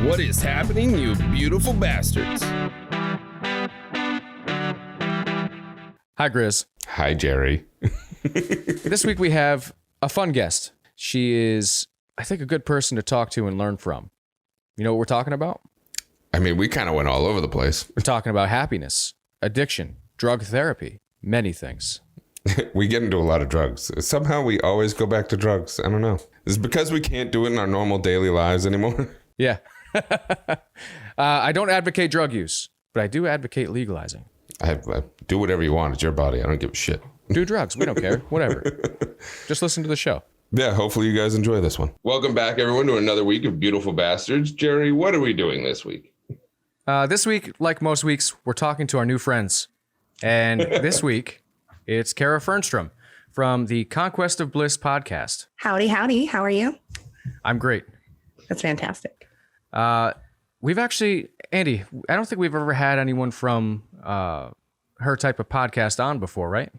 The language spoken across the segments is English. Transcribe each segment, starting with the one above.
What is happening, you beautiful bastards? Hi, Grizz. Hi, Jerry. This week we have a fun guest. She is, I think, a good person to talk to and learn from. You know what we're talking about? I mean, we kind of went all over the place. We're talking about happiness, addiction, drug therapy, many things. We get into a lot of drugs. Somehow we always go back to drugs. I don't know. Is it because we can't do it in our normal daily lives anymore? Yeah. I don't advocate drug use, but I do advocate legalizing. I do whatever you want. It's your body. I don't give a shit. Do drugs. We don't care. Whatever. Just listen to the show. Yeah, hopefully you guys enjoy this one. Welcome back, everyone, to another week of Beautiful Bastards. Jerry, what are we doing this week? This week, like most weeks, we're talking to our new friends. And this week, it's Kara Fernstrom from the Conquest of Bliss podcast. Howdy, howdy. How are you? I'm great. That's fantastic. We've actually, Andy, I don't think we've ever had anyone from her type of podcast on before, right?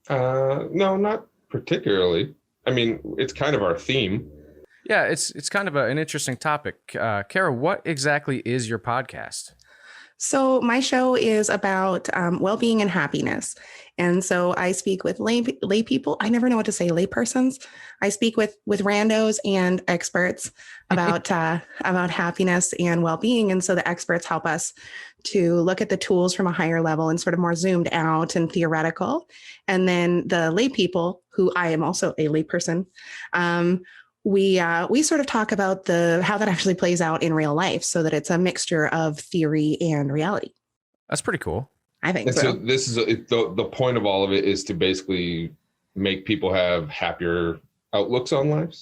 No, not particularly. I mean, it's kind of our theme. Yeah, it's kind of an interesting topic. Kara, what exactly is your podcast? So my show is about well-being and happiness. And so I speak with lay people. I never know what to say, lay persons. I speak with randos and experts about happiness and well-being. And so the experts help us to look at the tools from a higher level and sort of more zoomed out and theoretical. And then the lay people, who I am also a lay person, we sort of talk about how that actually plays out in real life, so that it's a mixture of theory and reality. That's pretty cool. I think And so this is the point of all of it is to basically make people have happier outlooks on life.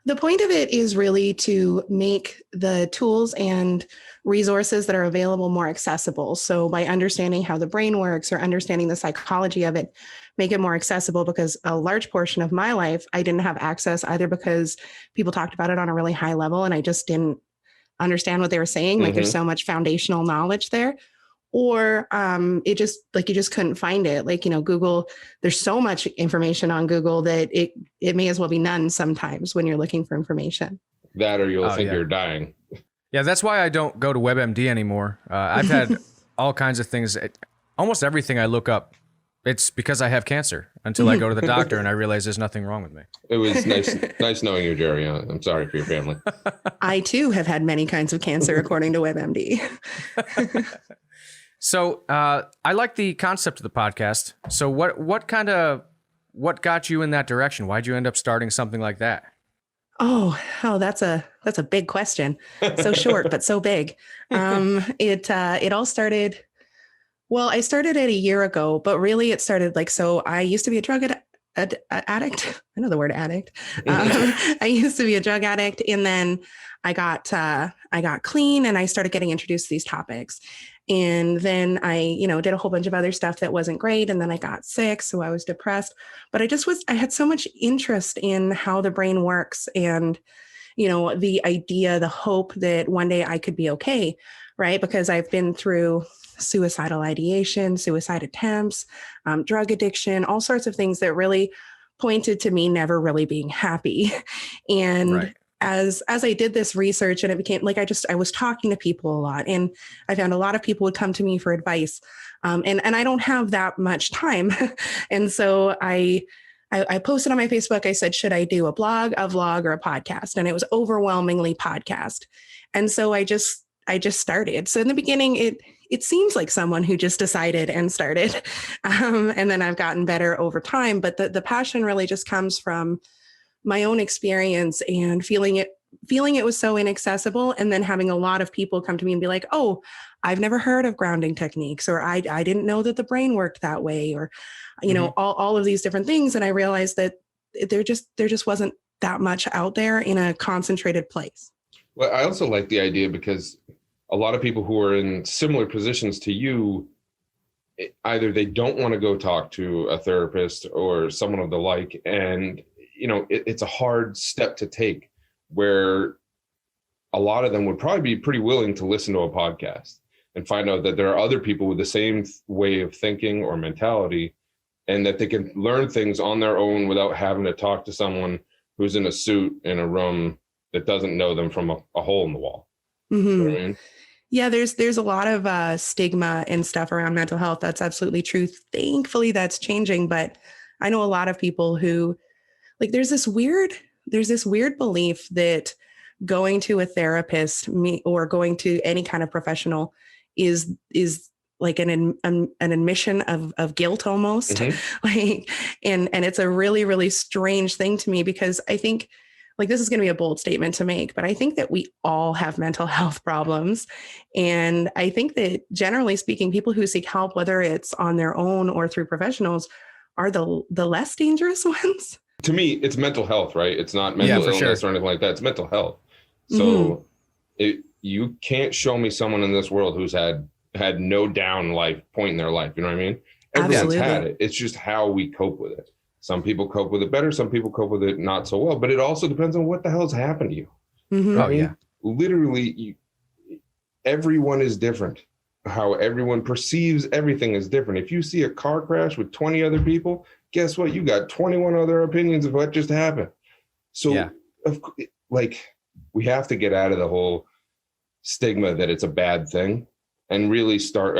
The point of it is really to make the tools and resources that are available more accessible. So by understanding how the brain works or understanding the psychology of it, make it more accessible, because a large portion of my life, I didn't have access, either because people talked about it on a really high level and I just didn't understand what they were saying. Like there's so much foundational knowledge there. Or it just like you just couldn't find it. Like, Google, there's so much information on Google that it may as well be none sometimes when you're looking for information. That or you'll think you're dying. Yeah, that's why I don't go to WebMD anymore. I've had all kinds of things. Almost everything I look up, it's because I have cancer, until I go to the doctor and I realize there's nothing wrong with me. It was nice knowing you, Jerry. I'm sorry for your family. I, too, have had many kinds of cancer, according to WebMD. So I like the concept of the podcast. So what got you in that direction? Why'd you end up starting something like that? Oh, that's a big question. So short, but so big. It all started. Well, I started it a year ago, but really it started so I used to be a drug addict. I know the word addict. I used to be a drug addict, and then I got clean and I started getting introduced to these topics. And then I, did a whole bunch of other stuff that wasn't great. And then I got sick, so I was depressed. But I had so much interest in how the brain works and, the idea, the hope that one day I could be okay, right? Because I've been through suicidal ideation, suicide attempts, drug addiction, all sorts of things that really pointed to me never really being happy. And right. As I did this research, and it became I was talking to people a lot, and I found a lot of people would come to me for advice. And I don't have that much time. And so I posted on my Facebook, I said, should I do a blog, a vlog, or a podcast? And it was overwhelmingly podcast. And so I just started. So in the beginning, it seems like someone who just decided and started. And then I've gotten better over time. But the passion really just comes from my own experience and feeling it was so inaccessible, and then having a lot of people come to me and be like, oh, I've never heard of grounding techniques, or I didn't know that the brain worked that way, or all of these different things. And I realized that there just wasn't that much out there in a concentrated place. Well, I also like the idea because a lot of people who are in similar positions to you, either they don't want to go talk to a therapist or someone of the like, and it's a hard step to take, where a lot of them would probably be pretty willing to listen to a podcast and find out that there are other people with the same way of thinking or mentality, and that they can learn things on their own without having to talk to someone who's in a suit in a room that doesn't know them from a hole in the wall. Mhm. You know what I mean? Yeah, there's a lot of stigma and stuff around mental health. That's absolutely true. Thankfully, that's changing. But I know a lot of people who like there's this weird belief that going to a therapist or going to any kind of professional is like an admission of guilt almost. Mhm. Like and it's a really, really strange thing to me because I think like this is going to be a bold statement to make, but I think that we all have mental health problems. And I think that generally speaking, people who seek help, whether it's on their own or through professionals, are the less dangerous ones. To me, it's mental health, right? It's not Yeah, mental for illness sure. or anything like that. It's mental health. Mhm. So you can't show me someone in this world who's had no down life point in their life. You know what I mean? Everyone's had Absolutely. it. It's just how we cope with it. Some people cope with it better. Some people cope with it not so well. But it also depends on what the hell's happened to you. You know Mhm. what Oh I mean? yeah. Literally, everyone is different. How everyone perceives everything is different. If you see a car crash with 20 other people, guess what? You got 21 other opinions of what just happened. So, Yeah. like, we have to get out of the whole stigma that it's a bad thing and really start.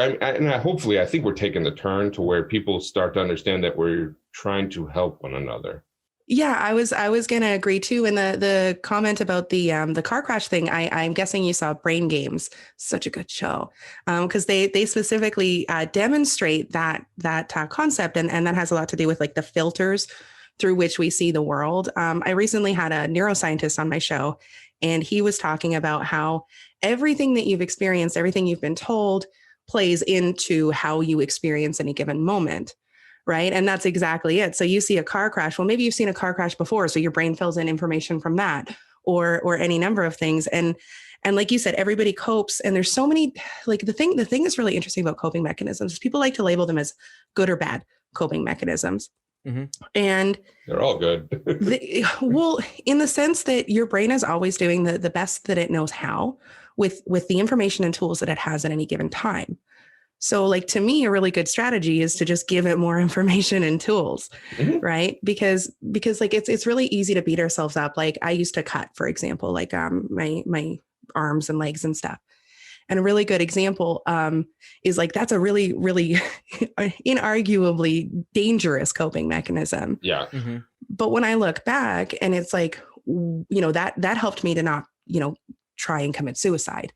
Hopefully, I think we're taking the turn to where people start to understand that we're trying to help one another. Yeah, I was gonna agree too. And the comment about the car crash thing, I'm guessing you saw Brain Games. Such a good show, because they specifically demonstrate that concept, and that has a lot to do with like the filters through which we see the world. I recently had a neuroscientist on my show, and he was talking about how everything that you've experienced, everything you've been told, plays into how you experience any given moment. Right. And that's exactly it. So you see a car crash. Well, maybe you've seen a car crash before. So your brain fills in information from that or any number of things. And like you said, everybody copes. And there's so many like the thing that's really interesting about coping mechanisms is people like to label them as good or bad coping mechanisms. hmm And They're all good. well, in the sense that your brain is always doing the best that it knows how with the information and tools that it has at any given time. So like to me, a really good strategy is to just give it more information and tools, Mhm. right? Because like it's really easy to beat ourselves up. Like I used to cut, for example, like my arms and legs and stuff. And a really good example is like that's a really, really inarguably dangerous coping mechanism. Yeah. hmm But when I look back and it's like, that helped me to not, try and commit suicide,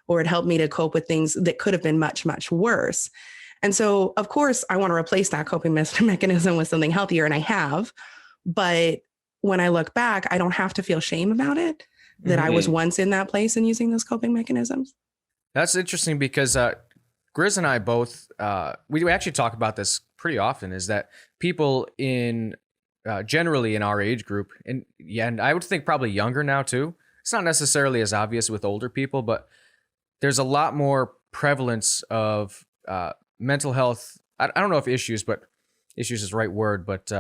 or it helped me to cope with things that could have been much, much worse. And so, of course, I want to replace that coping mechanism with something healthier, and I have. But when I look back, I don't have to feel shame about it that I was Mhm. once in that place and using those coping mechanisms. That's interesting because Grizz and I both we actually talk about this pretty often. Is that people in generally in our age group, and I would think probably younger now too. It's not necessarily as obvious with older people, but there's a lot more prevalence of mental health. I don't know if issues, but issues is the right word, but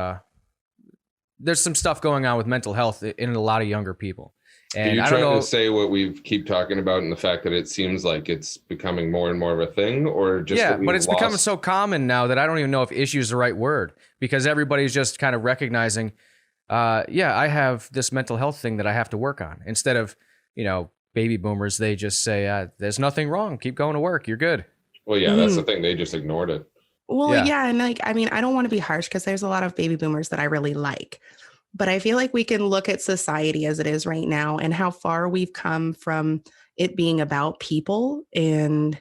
there's some stuff going on with mental health in a lot of younger people. Are And you I don't trying know. to say what we keep talking about in the fact that it seems like it's becoming more and more of a thing, or just Yeah, that we've but it's becoming lost- so common now that I don't even know if issue is the right word because everybody's just kind of recognizing, yeah, I have this mental health thing that I have to work on. Instead of, baby boomers, they just say, there's nothing wrong. Keep going to work. You're good. Well, yeah, that's the Mhm. thing. They just ignored it. Well, Yeah. yeah. And like, I mean, I don't want to be harsh because there's a lot of baby boomers that I really like. But I feel like we can look at society as it is right now and how far we've come from it being about people and,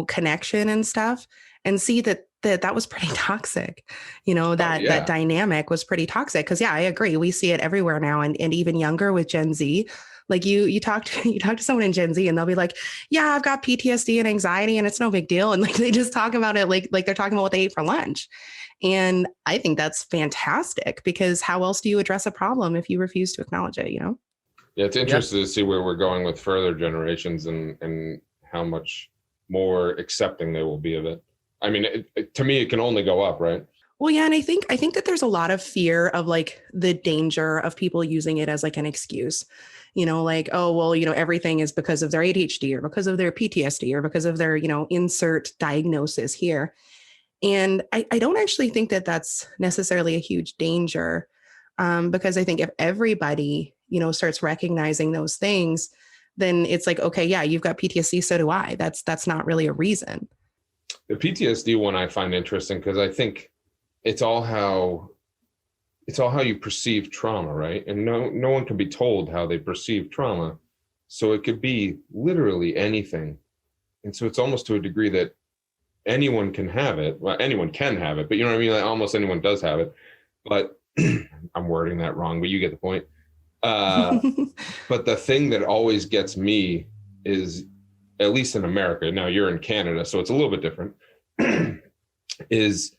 connection and stuff and see that was pretty toxic. Oh, That yeah. dynamic was pretty toxic. Cause yeah, I agree. We see it everywhere now and even younger with Gen Z. Like you talk to you talk to someone in Gen Z and they'll be like, yeah, I've got PTSD and anxiety and it's no big deal. And like they just talk about it like they're talking about what they ate for lunch. And I think that's fantastic because how else do you address a problem if you refuse to acknowledge it, Yeah, it's Yeah. interesting to see where we're going with further generations and how much more accepting they will be of it. I mean, to me, it can only go up, right? Well, yeah, and I think that there's a lot of fear of like the danger of people using it as like an excuse. Like, oh, well, everything is because of their ADHD or because of their PTSD or because of their, insert diagnosis here. And I don't actually think that that's necessarily a huge danger because I think if everybody, starts recognizing those things, then it's like, okay, yeah, you've got PTSD, so do I. That's not really a reason. The PTSD one I find interesting because I think it's all how you perceive trauma, right? And no one can be told how they perceive trauma. So it could be literally anything. And so it's almost to a degree that anyone can have it. Well, anyone can have it, but you know what I mean? Like almost anyone does have it. But I'm wording that wrong, but you get the point. But the thing that always gets me is, at least in America, now you're in Canada, so it's a little bit different, is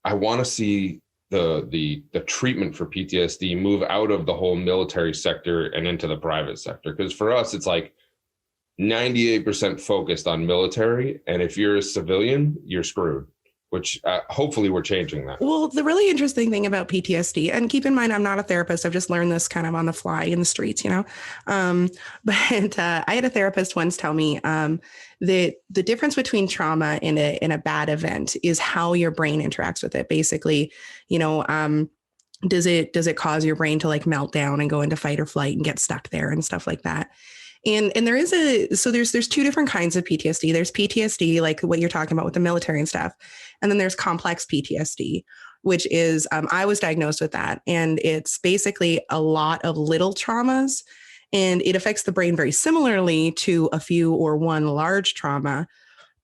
I want to see the treatment for PTSD move out of the whole military sector and into the private sector. Because for us, it's like 98% focused on military. And if you're a civilian, you're screwed, which hopefully we're changing that. Well, the really interesting thing about PTSD, and keep in mind, I'm not a therapist. I've just learned this kind of on the fly in the streets, but I had a therapist once tell me that the difference between trauma and a bad event is how your brain interacts with it. Basically, does it cause your brain to like melt down and go into fight or flight and get stuck there and stuff like that? And there's two different kinds of PTSD. There's PTSD, like what you're talking about with the military and stuff. And then there's complex PTSD, which is, I was diagnosed with that. And it's basically a lot of little traumas, and it affects the brain very similarly to a few or one large trauma,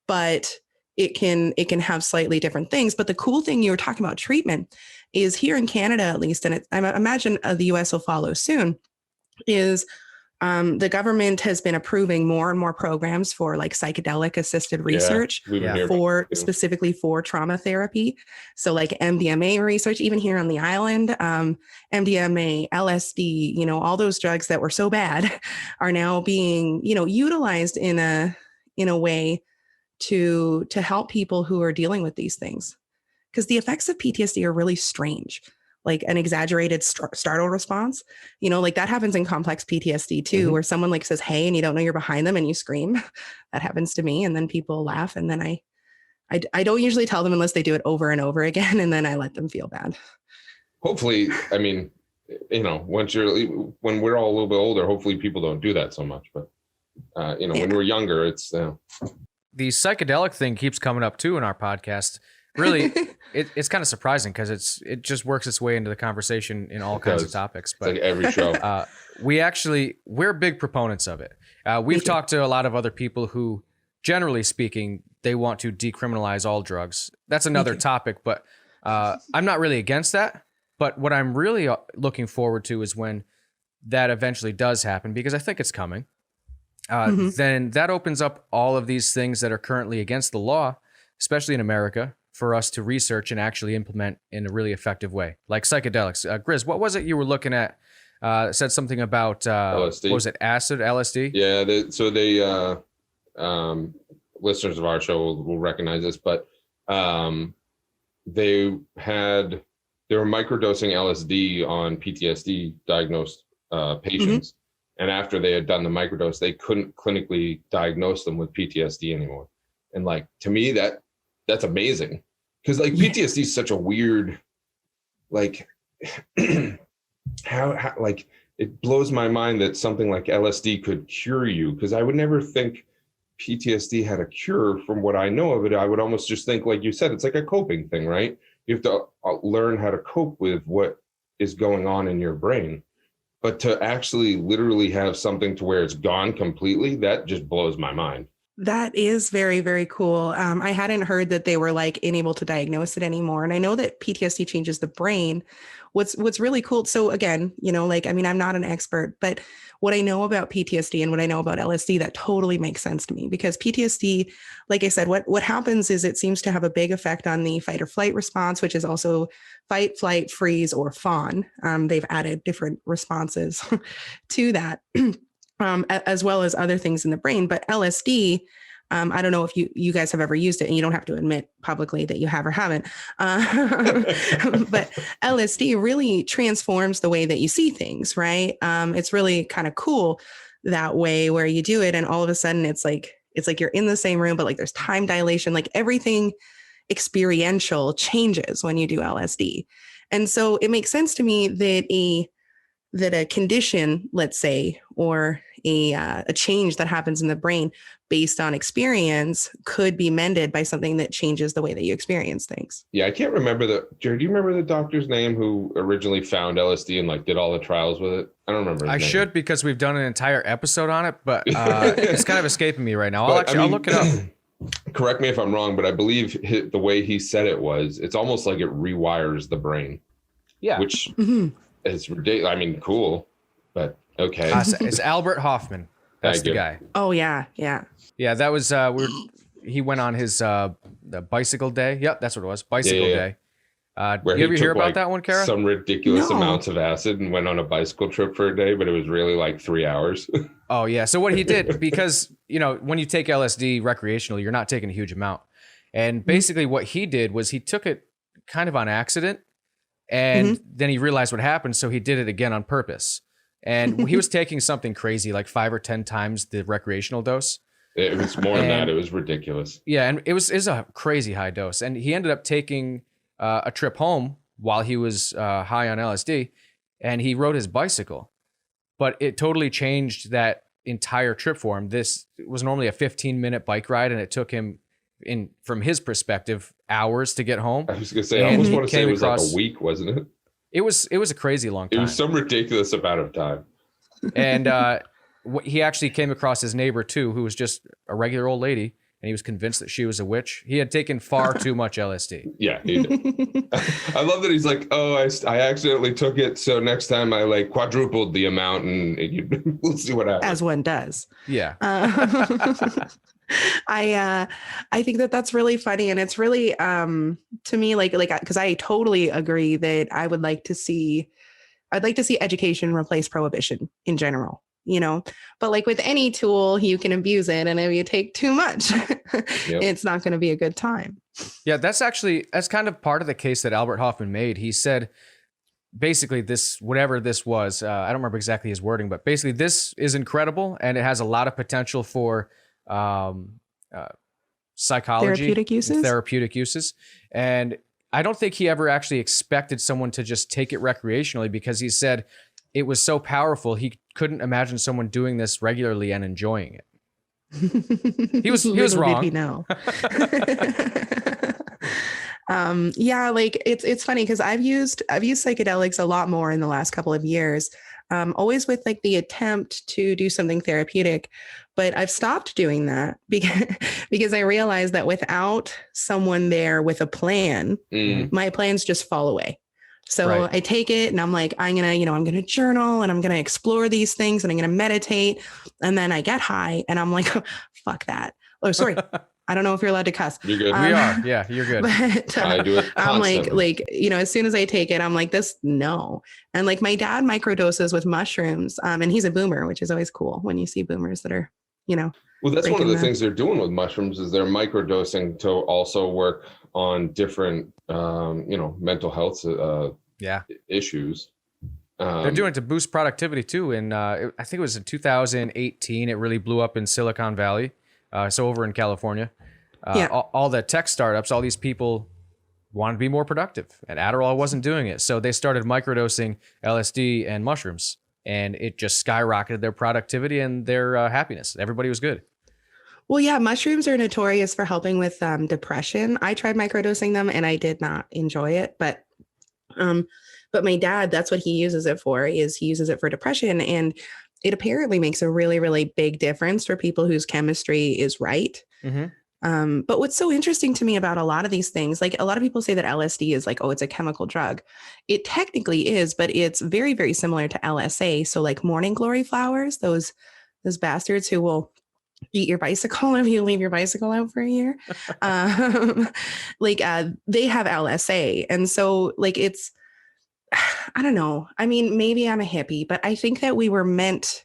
but it can have slightly different things. But the cool thing, you were talking about treatment, is here in Canada, at least, and I imagine the US will follow soon, is the government has been approving more and more programs for like psychedelic assisted research specifically for trauma therapy. So like MDMA research, even here on the island, MDMA, LSD, all those drugs that were so bad are now being, utilized in a way to help people who are dealing with these things. Because the effects of PTSD are really strange. Like an exaggerated startle response, like that happens in complex PTSD too, where someone like says, hey, and you don't know you're behind them and you scream. That happens to me. And then people laugh. And then I don't usually tell them unless they do it over and over again. And then I let them feel bad. Hopefully, I mean, when we're all a little bit older, hopefully people don't do that so much. But, when we're younger, it's... The psychedelic thing keeps coming up too in our podcast. Really, it's kind of surprising because it just works its way into the conversation in all kinds of topics. But it's like every show. We're big proponents of it. We've talked to a lot of other people who, generally speaking, they want to decriminalize all drugs. That's another topic, but I'm not really against that. But what I'm really looking forward to is when that eventually does happen, because I think it's coming. Then that opens up all of these things that are currently against the law, especially in America, for us to research and actually implement in a really effective way, like psychedelics. Grizz, what was it you were looking at? Said something about LSD. What was it? Acid, LSD? Yeah. Listeners of our show will recognize this, but they were microdosing LSD on PTSD diagnosed patients, and after they had done the microdose, they couldn't clinically diagnose them with PTSD anymore. And like, to me, that's amazing. Because like PTSD is such a weird, like, how like it blows my mind that something like LSD could cure you. Because I would never think PTSD had a cure from what I know of it. I would almost just think, like you said, it's like a coping thing, right? You have to learn how to cope with what is going on in your brain. But to actually literally have something to where it's gone completely, that just blows my mind. That is very, very cool. I hadn't heard that they were like unable to diagnose it anymore. And I know that PTSD changes the brain. What's really cool. So again, I'm not an expert, but what I know about PTSD and what I know about LSD, that totally makes sense to me, because PTSD, like I said, what happens is it seems to have a big effect on the fight or flight response, which is also fight, flight, freeze, or fawn. They've added different responses to that. As well as other things in the brain. But LSD, I don't know if you guys have ever used it, and you don't have to admit publicly that you have or haven't. But LSD really transforms the way that you see things, right? It's really kind of cool that way, where you do it and all of a sudden it's like you're in the same room, but like there's time dilation, like everything experiential changes when you do LSD. And so it makes sense to me that a condition, let's say, or a change that happens in the brain based on experience could be mended by something that changes the way that you experience things. Yeah, I can't remember Jared, do you remember the doctor's name who originally found LSD and like did all the trials with it? I don't remember his I name. should, because we've done an entire episode on it, but it's kind of escaping me right now. I'll look it up. Correct me if I'm wrong, but I believe the way he said it was, it's almost like it rewires the brain. Yeah. Which is ridiculous. I mean, cool, but okay. It's Albert Hoffman. That's the guy. Oh, yeah. Yeah. Yeah, that was, he went on his the bicycle day. Yep, that's what it was. Bicycle day. Where you ever he hear took, about like, that one, Kara? some ridiculous amounts of acid and went on a bicycle trip for a day, but it was really like 3 hours. Oh, yeah. So what he did, because, when you take LSD recreationally, you're not taking a huge amount. And basically what he did was he took it kind of on accident, and then he realized what happened. So he did it again on purpose. And he was taking something crazy, like 5 or 10 times the recreational dose. It was more than that. It was ridiculous. Yeah. And it was a crazy high dose. And he ended up taking a trip home while he was high on LSD, and he rode his bicycle. But it totally changed that entire trip for him. This was normally a 15-minute bike ride, and it took him, from his perspective, hours to get home. I was going to say, I almost want to say it was like a week, wasn't it? It was a crazy long time. It was some ridiculous amount of time. And he actually came across his neighbor too, who was just a regular old lady, and he was convinced that she was a witch. He had taken far too much LSD. Yeah, he did. I love that he's like, oh, I accidentally took it, so next time I like quadrupled the amount, and we'll see what happens. As one does. Yeah. I think that's really funny, and it's really to me like because I totally agree that I'd like to see education replace prohibition in general, but like with any tool, you can abuse it, and if you take too much, it's not going to be a good time. Yeah, that's kind of part of the case that Albert Hoffman made. He said basically whatever this was, I don't remember exactly his wording, but basically this is incredible, and it has a lot of potential for psychology, therapeutic uses. And I don't think he ever actually expected someone to just take it recreationally, because he said it was so powerful. He couldn't imagine someone doing this regularly and enjoying it. He was wrong. Did he know? Yeah, like it's funny because I've used psychedelics a lot more in the last couple of years. Always with like the attempt to do something therapeutic, but I've stopped doing that because I realized that without someone there with a plan, my plans just fall away. So I take it and I'm like, I'm going to journal, and I'm going to explore these things, and I'm going to meditate. And then I get high and I'm like, fuck that. Oh, sorry. I don't know if you're allowed to cuss. You're good. We are. Yeah, you're good. But, I do it constantly. I'm like, as soon as I take it, I'm like, no. And like my dad microdoses with mushrooms, and he's a boomer, which is always cool when you see boomers that are, Well, that's one of the things they're doing with mushrooms is they're microdosing to also work on different, mental health issues. They're doing it to boost productivity too. And I think it was in 2018, it really blew up in Silicon Valley. So over in California, all the tech startups, all these people wanted to be more productive, and Adderall wasn't doing it. So they started microdosing LSD and mushrooms, and it just skyrocketed their productivity and their happiness. Everybody was good. Well, yeah, mushrooms are notorious for helping with depression. I tried microdosing them and I did not enjoy it, but my dad, that's what he uses it for, is he uses it for depression. And it apparently makes a really, really big difference for people whose chemistry is right. But what's so interesting to me about a lot of these things, like a lot of people say that LSD is like, oh, it's a chemical drug. It technically is, but it's very, very similar to LSA. So like morning glory flowers, those bastards who will eat your bicycle if you leave your bicycle out for a year. They have LSA. And so like it's, I don't know. I mean, maybe I'm a hippie, but I think that we were meant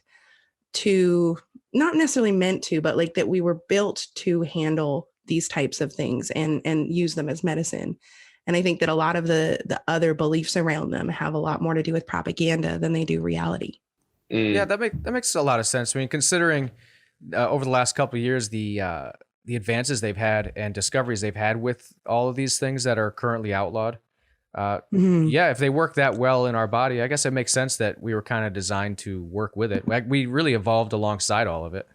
to, not necessarily meant to, but like that we were built to handle these types of things and use them as medicine. And I think that a lot of the other beliefs around them have a lot more to do with propaganda than they do reality. Yeah, that makes a lot of sense. I mean, considering over the last couple of years, the advances they've had and discoveries they've had with all of these things that are currently outlawed. Yeah, if they work that well in our body, I guess it makes sense that we were kind of designed to work with it. Like we really evolved alongside all of it.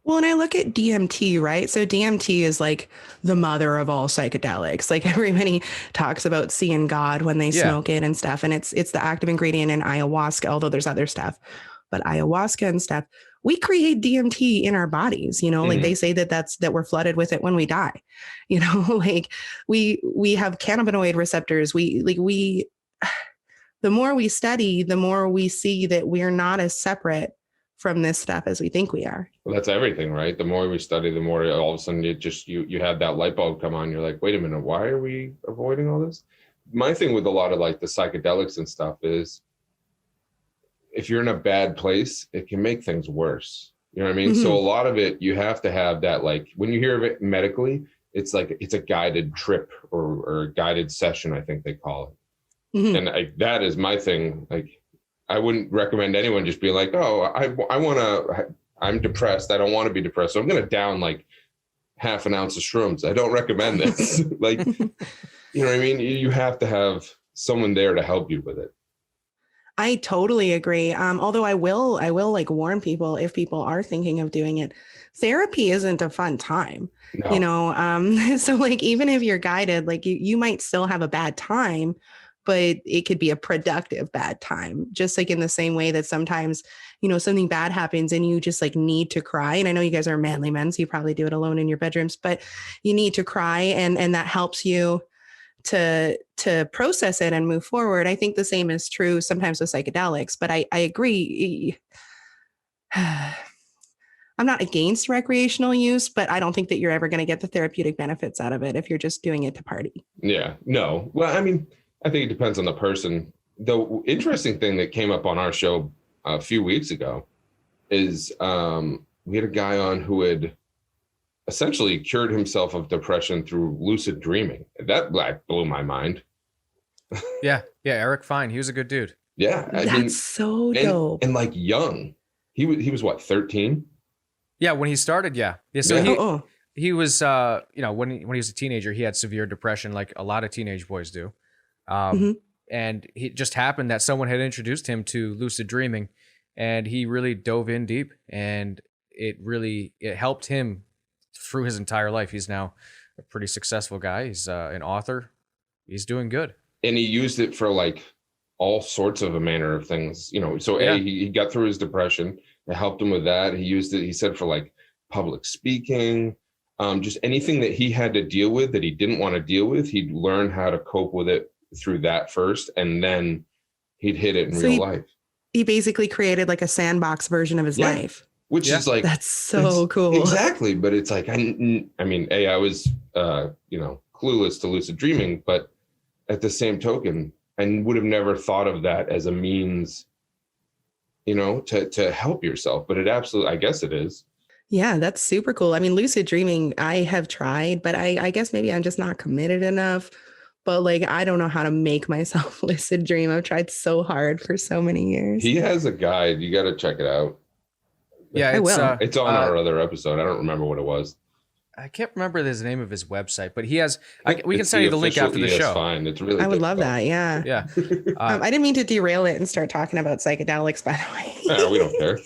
Well, and I look at DMT, right? So DMT is like the mother of all psychedelics. Like everybody talks about seeing God when they Yeah. smoke it and stuff. And it's the active ingredient in ayahuasca, although there's other stuff. But ayahuasca and stuff, we create DMT in our bodies, like they say that we're flooded with it when we die. Like we have cannabinoid receptors. The more we study, the more we see that we're not as separate from this stuff as we think we are. Well, that's everything, right? The more we study, the more all of a sudden you have that light bulb come on. You're like, wait a minute, why are we avoiding all this? My thing with a lot of like the psychedelics and stuff is if you're in a bad place, it can make things worse. You know what I mean? So a lot of it, you have to have that, like when you hear of it medically, it's like it's a guided trip or a guided session, I think they call it. And that is my thing. Like, I wouldn't recommend anyone just being like, oh, I'm depressed. I don't want to be depressed. So I'm going to down like half an ounce of shrooms. I don't recommend this. Like, you know what I mean? You have to have someone there to help you with it. I totally agree. Although I will like warn people if people are thinking of doing it, therapy isn't a fun time, No. So like, even if you're guided, like you might still have a bad time, but it could be a productive bad time. Just like in the same way that sometimes, something bad happens and you just like need to cry. And I know you guys are manly men, so you probably do it alone in your bedrooms, but you need to cry and that helps you to process it and move forward. I think the same is true sometimes with psychedelics, but I agree. I'm not against recreational use, but I don't think that you're ever going to get the therapeutic benefits out of it if you're just doing it to party. Yeah, no. Well, I mean, I think it depends on the person. The interesting thing that came up on our show a few weeks ago is we had a guy on who had essentially cured himself of depression through lucid dreaming. That blew my mind. Yeah, Eric Fine. He was a good dude. Yeah, That's so dope. And like young. He was what, 13? Yeah, when he started, yeah. So Yeah. he was when he was a teenager, he had severe depression like a lot of teenage boys do. And it just happened that someone had introduced him to lucid dreaming and he really dove in deep and it helped him through his entire life. He's now a pretty successful guy. He's an author. He's doing good. And he used it for like all sorts of a manner of things, So he got through his depression. It helped him with that. He used it, he said, for like public speaking, just anything that he had to deal with that he didn't want to deal with. He'd learn how to cope with it through that first, and then he'd hit it in real life. He basically created like a sandbox version of his life. Which is like, that's so cool. Exactly. But it's like, I mean, I was, clueless to lucid dreaming, but at the same token, I would have never thought of that as a means, to help yourself. But it absolutely, I guess it is. Yeah, that's super cool. I mean, lucid dreaming, I have tried, but I guess maybe I'm just not committed enough. But like, I don't know how to make myself lucid dream. I've tried so hard for so many years. He has a guide. You got to check it out. Yeah, it's on our other episode. I don't remember what it was. I can't remember the name of his website, but he has. We can send you the link after the show. Fine. It's really. I would love that. Yeah. Yeah. I didn't mean to derail it and start talking about psychedelics. By the way. No, we don't care.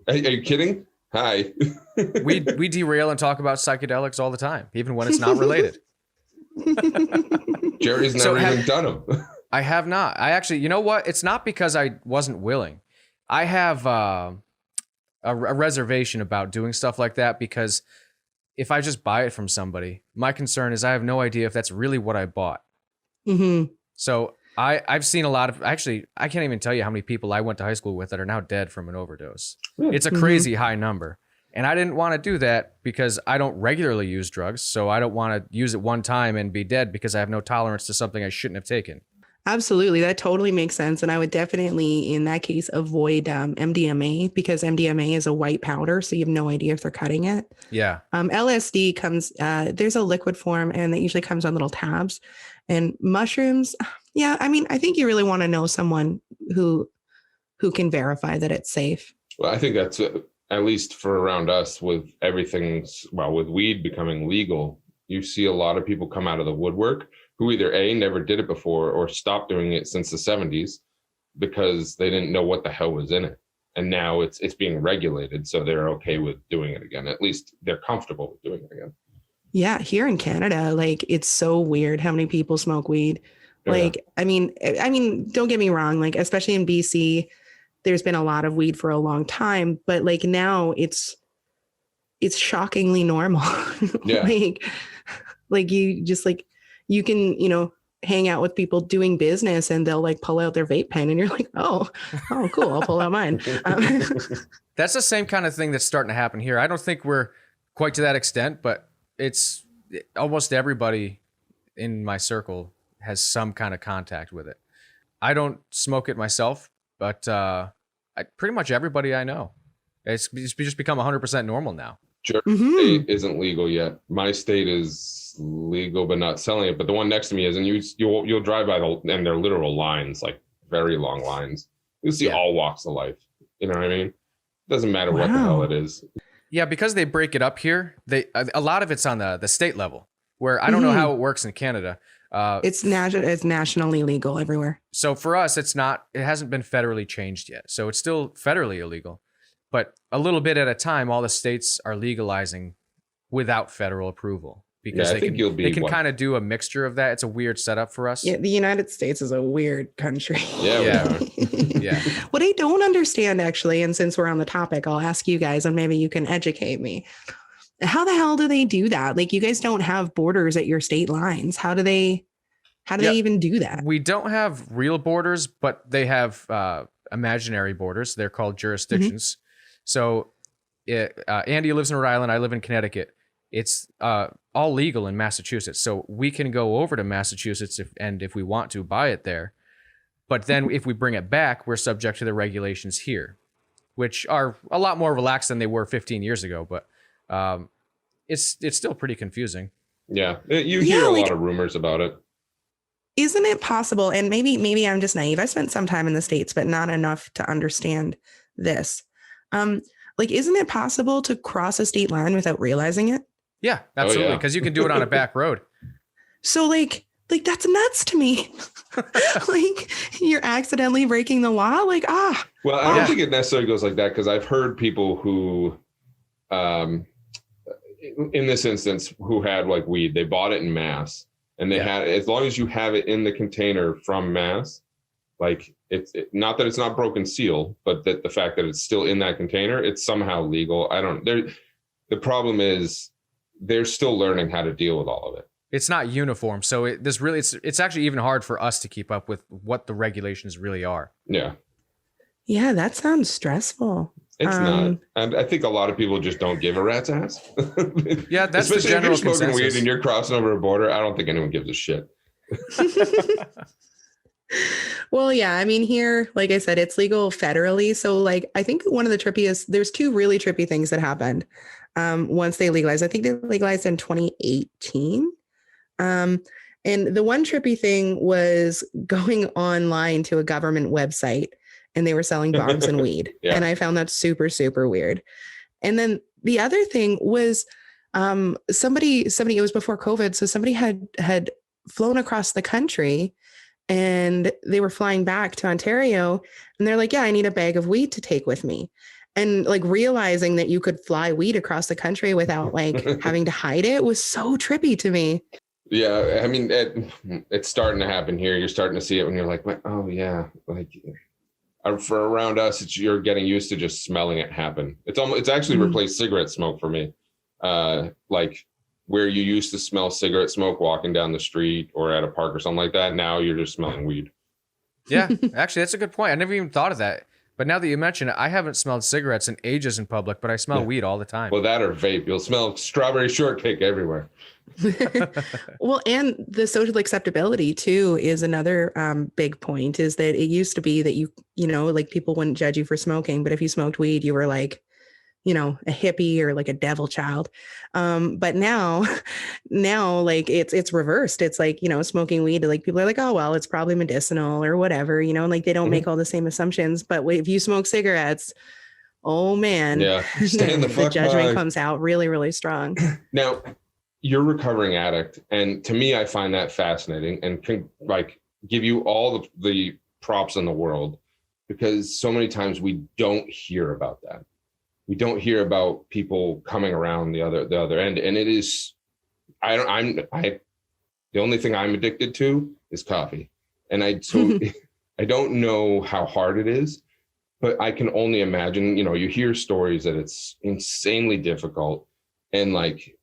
Are you kidding? Hi. we derail and talk about psychedelics all the time, even when it's not related. Jerry's never even done them. I have not. I actually, you know what? It's not because I wasn't willing. I have a reservation about doing stuff like that because if I just buy it from somebody, my concern is I have no idea if that's really what I bought. So I've seen a lot of, actually, I can't even tell you how many people I went to high school with that are now dead from an overdose. It's a crazy high number. And I didn't want to do that because I don't regularly use drugs. So I don't want to use it one time and be dead because I have no tolerance to something I shouldn't have taken. Absolutely. That totally makes sense. And I would definitely, in that case, avoid MDMA because MDMA is a white powder. So you have no idea if they're cutting it. Yeah. LSD comes, there's a liquid form and it usually comes on little tabs. And mushrooms, yeah, I mean, I think you really want to know someone who can verify that it's safe. Well, I think that's at least for around us with everything, with weed becoming legal, you see a lot of people come out of the woodwork who either A, never did it before or stopped doing it since the 70s because they didn't know what the hell was in it. And now it's being regulated, so they're okay with doing it again. At least they're comfortable with doing it again. Yeah, here in Canada, like it's so weird how many people smoke weed. Like, yeah. I mean, don't get me wrong, like especially in BC, there's been a lot of weed for a long time, but like now it's shockingly normal. Yeah. like you just like you can, hang out with people doing business and they'll like pull out their vape pen and you're like, oh, cool. I'll pull out mine. That's the same kind of thing that's starting to happen here. I don't think we're quite to that extent, but it's almost everybody in my circle has some kind of contact with it. I don't smoke it myself, but pretty much everybody I know. It's just become 100% normal now. Jersey State isn't legal yet. My state is legal, but not selling it. But the one next to me is, and you'll drive by and they're literal lines, like very long lines. You'll see all walks of life. You know what I mean? Doesn't matter what the hell it is. Yeah, because they break it up here. A lot of it's on the state level, where I don't know how it works in Canada. It's nationally legal everywhere. So for us, it hasn't been federally changed yet. So it's still federally illegal. But a little bit at a time, all the states are legalizing without federal approval because they can kind of do a mixture of that. It's a weird setup for us. Yeah, the United States is a weird country. Yeah. Yeah. What I don't understand, actually, and since we're on the topic, I'll ask you guys, and maybe you can educate me. How the hell do they do that? Like, you guys don't have borders at your state lines. How do they even do that? We don't have real borders, but they have imaginary borders. They're called jurisdictions. So Andy lives in Rhode Island. I live in Connecticut. It's all legal in Massachusetts. So we can go over to Massachusetts if we want to buy it there. But then if we bring it back, we're subject to the regulations here, which are a lot more relaxed than they were 15 years ago. But it's still pretty confusing. Yeah. You hear a lot of rumors about it. Isn't it possible? And maybe I'm just naive. I spent some time in the States, but not enough to understand this. Isn't it possible to cross a state line without realizing it? Yeah, absolutely. Because you can do it on a back road. So like that's nuts to me. Like you're accidentally breaking the law. Well, I don't think it necessarily goes like that, because I've heard people who, in this instance, who had like weed, they bought it in mass, and they had, as long as you have it in the container from mass, like it's not that it's not broken seal, but that the fact that it's still in that container, it's somehow legal. The problem is they're still learning how to deal with all of it. It's not uniform. So it's actually even hard for us to keep up with what the regulations really are. Yeah. Yeah, that sounds stressful. It's not. And I think a lot of people just don't give a rat's ass. Yeah, that's especially the general if you're smoking consensus. weed and you're crossing over a border. I don't think anyone gives a shit. Well, yeah, I mean, here, like I said, it's legal federally. So like, I think one of the there's two really trippy things that happened once they legalized. I think they legalized in 2018. And the one trippy thing was going online to a government website and they were selling bongs and weed. Yeah. And I found that super, super weird. And then the other thing was somebody, it was before COVID. So somebody had flown across the country and they were flying back to Ontario and they're like, yeah, I need a bag of weed to take with me. And like realizing that you could fly weed across the country without like having to hide it was so trippy to me. Yeah. I mean, it's starting to happen here. You're starting to see it when you're like, oh yeah. Like for around us, you're getting used to just smelling it happen. It's actually replaced cigarette smoke for me. Like where you used to smell cigarette smoke walking down the street or at a park or something like that. Now you're just smelling weed. Yeah, actually, that's a good point. I never even thought of that. But now that you mention it, I haven't smelled cigarettes in ages in public, but I smell weed all the time. Well, that or vape. You'll smell strawberry shortcake everywhere. Well, and the social acceptability too is another big point, is that it used to be that you know, like people wouldn't judge you for smoking, but if you smoked weed, you were like, you know, a hippie or like a devil child. But now like it's reversed. It's like, you know, smoking weed, like people are like, oh, well, it's probably medicinal or whatever, you know, and like they don't make all the same assumptions. But if you smoke cigarettes, oh man, yeah, stay in the judgment comes out really, really strong. Now, you're a recovering addict, and to me, I find that fascinating, and can like give you all the props in the world, because so many times we don't hear about that. We don't hear about people coming around the other end, and it is. The only thing I'm addicted to is coffee, and I don't know how hard it is, but I can only imagine. You know, you hear stories that it's insanely difficult, and like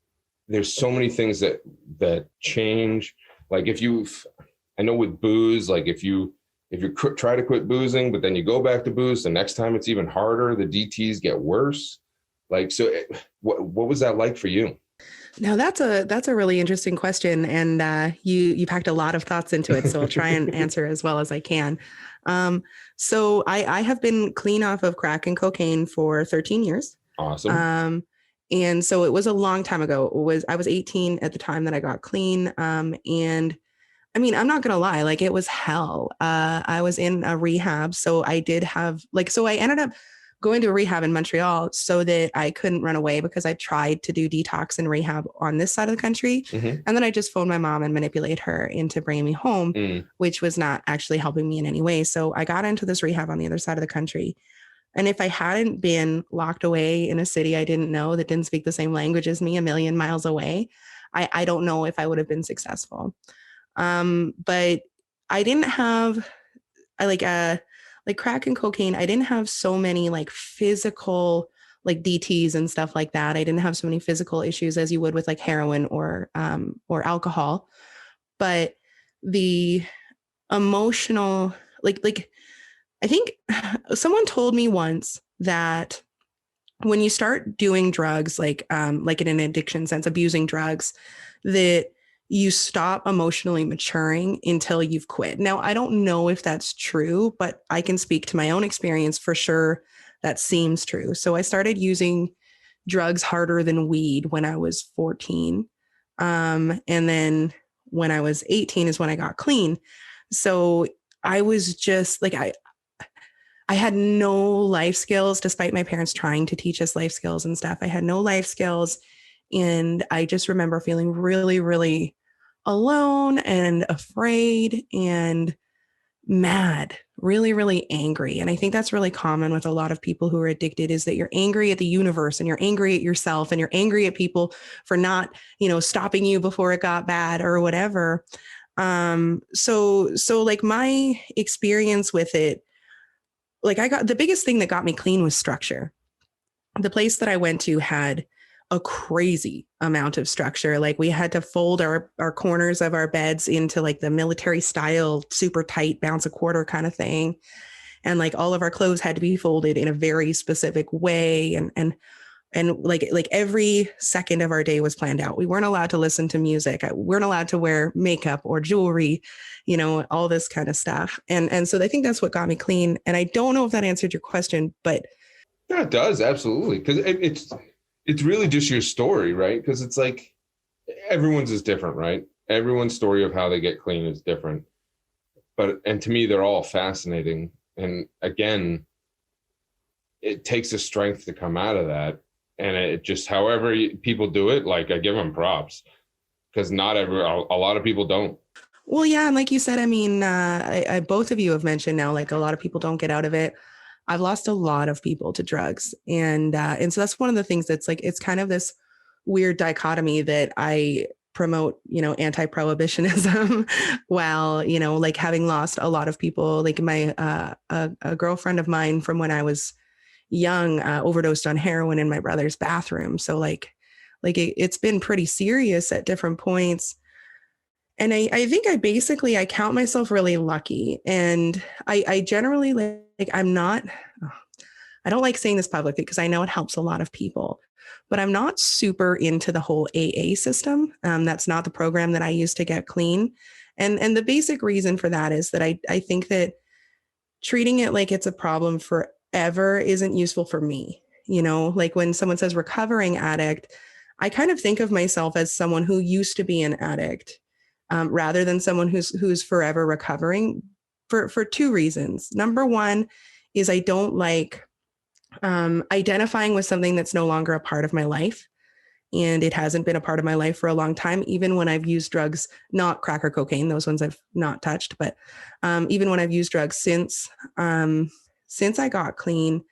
there's so many things that change. Like I know with booze, like if you try to quit boozing, but then you go back to booze, the next time it's even harder. The DTs get worse. Like, so what was that like for you? Now that's a really interesting question, and you packed a lot of thoughts into it. So I'll try and answer as well as I can. So I have been clean off of crack and cocaine for 13 years. Awesome. And so it was a long time ago. I was 18 at the time that I got clean. And I mean, I'm not gonna lie, like it was hell. I was in a rehab, so I did have so I ended up going to a rehab in Montreal so that I couldn't run away, because I tried to do detox and rehab on this side of the country. Mm-hmm. And then I just phoned my mom and manipulate her into bringing me home, which was not actually helping me in any way. So I got into this rehab on the other side of the country. And if I hadn't been locked away in a city I didn't know, that didn't speak the same language as me, a million miles away, I don't know if I would have been successful. But I didn't have, like crack and cocaine, I didn't have so many like physical like DTs and stuff like that. I didn't have so many physical issues as you would with like heroin or alcohol. But the emotional, like I think someone told me once that when you start doing drugs, like in an addiction sense, abusing drugs, that you stop emotionally maturing until you've quit. Now, I don't know if that's true, but I can speak to my own experience for sure. That seems true. So I started using drugs harder than weed when I was 14. And then when I was 18 is when I got clean. So I was just like, I had no life skills, despite my parents trying to teach us life skills and stuff. I had no life skills. And I just remember feeling really, really alone and afraid and mad, really, really angry. And I think that's really common with a lot of people who are addicted, is that you're angry at the universe and you're angry at yourself and you're angry at people for not, stopping you before it got bad or whatever. So like my experience with it, like the biggest thing that got me clean was structure. The place that I went to had a crazy amount of structure. Like we had to fold our corners of our beds into like the military style, super tight, bounce a quarter kind of thing. And like all of our clothes had to be folded in a very specific way. And like every second of our day was planned out. We weren't allowed to listen to music. We weren't allowed to wear makeup or jewelry, all this kind of stuff. And so I think that's what got me clean. And I don't know if that answered your question, but yeah, it does. Absolutely. Because it's really just your story, right? Because it's like everyone's is different, right? Everyone's story of how they get clean is different. And to me, they're all fascinating. And again, it takes a strength to come out of that. And it just, however people do it, like I give them props, because a lot of people don't. Well, yeah. And like you said, I mean, both of you have mentioned now, like a lot of people don't get out of it. I've lost a lot of people to drugs. And so that's one of the things that's like, it's kind of this weird dichotomy that I promote, anti-prohibitionism while, like having lost a lot of people, like a girlfriend of mine from when I was young overdosed on heroin in my brother's bathroom. So like it's been pretty serious at different points. And I think I count myself really lucky. And I generally I don't like saying this publicly because I know it helps a lot of people, but I'm not super into the whole AA system. That's not the program that I use to get clean. And the basic reason for that is that I think that treating it like it's a problem forever isn't useful for me. Like when someone says recovering addict, I kind of think of myself as someone who used to be an addict. Rather than someone who's forever recovering for two reasons. Number one is I don't like identifying with something that's no longer a part of my life. and it hasn't been a part of my life for a long time. Even when I've used drugs, not crack or cocaine, those ones I've not touched, but even when I've used drugs since I got clean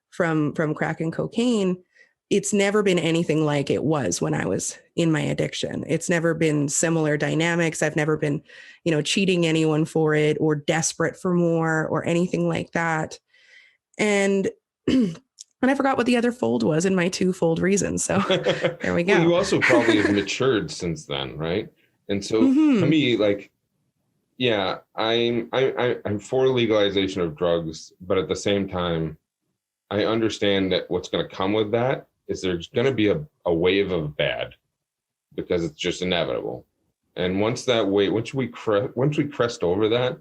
from crack and cocaine, it's never been anything like it was when I was in my addiction. It's never been similar dynamics. I've never been, cheating anyone for it or desperate for more or anything like that. And and I forgot what the other fold was in my twofold reasons. So there we go. Well, you also probably have matured since then, right? And so to me, like, yeah, I'm for legalization of drugs, but at the same time, I understand that what's going to come with that is there's going to be a wave of bad, because it's just inevitable. And once we crest over that,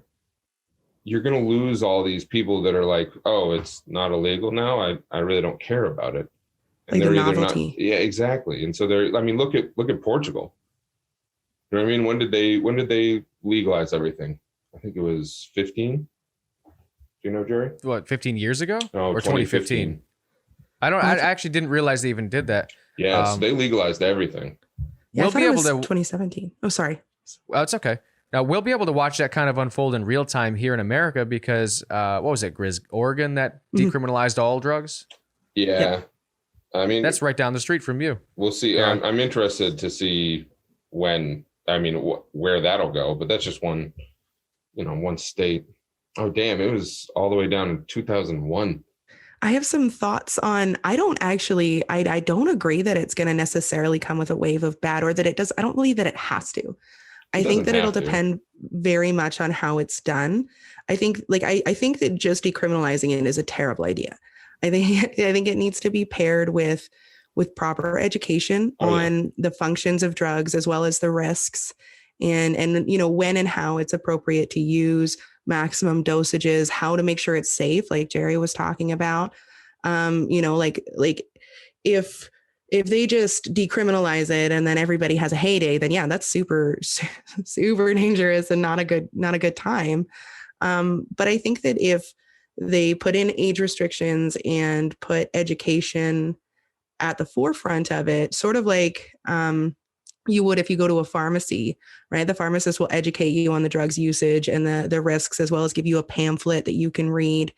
you're going to lose all these people that are like, oh, it's not illegal now, I really don't care about it. And like they're the either novelty. not, yeah, exactly. And so look at Portugal. You know what I mean? When did they legalize everything? I think it was 15. Do you know, Jerry? What, 15 years ago? No, Or 2015? I actually didn't realize they even did that. Yes, they legalized everything. Yeah, We'll be able to 2017. Oh, sorry. Well, it's okay. Now we'll be able to watch that kind of unfold in real time here in America because what was it, Oregon, that decriminalized all drugs? Yeah. Yep. I mean, that's right down the street from you. We'll see. Yeah. I'm interested to see where that'll go, but that's just one state. Oh, damn. It was all the way down in 2001. I have some thoughts on, I don't agree that it's going to necessarily come with a wave of bad, or that it does. I don't believe that it has to. I think that it'll depend very much on how it's done. I think that just decriminalizing it is a terrible idea. I think it needs to be paired with proper education on the functions of drugs as well as the risks, and when and how it's appropriate to use, maximum dosages, how to make sure it's safe, like Jerry was talking about. Like if they just decriminalize it and then everybody has a heyday, then yeah, that's super, super dangerous and not a good time. But I think that if they put in age restrictions and put education at the forefront of it, sort of like you would if you go to a pharmacy, right? The pharmacist will educate you on the drugs usage and the risks, as well as give you a pamphlet that you can read.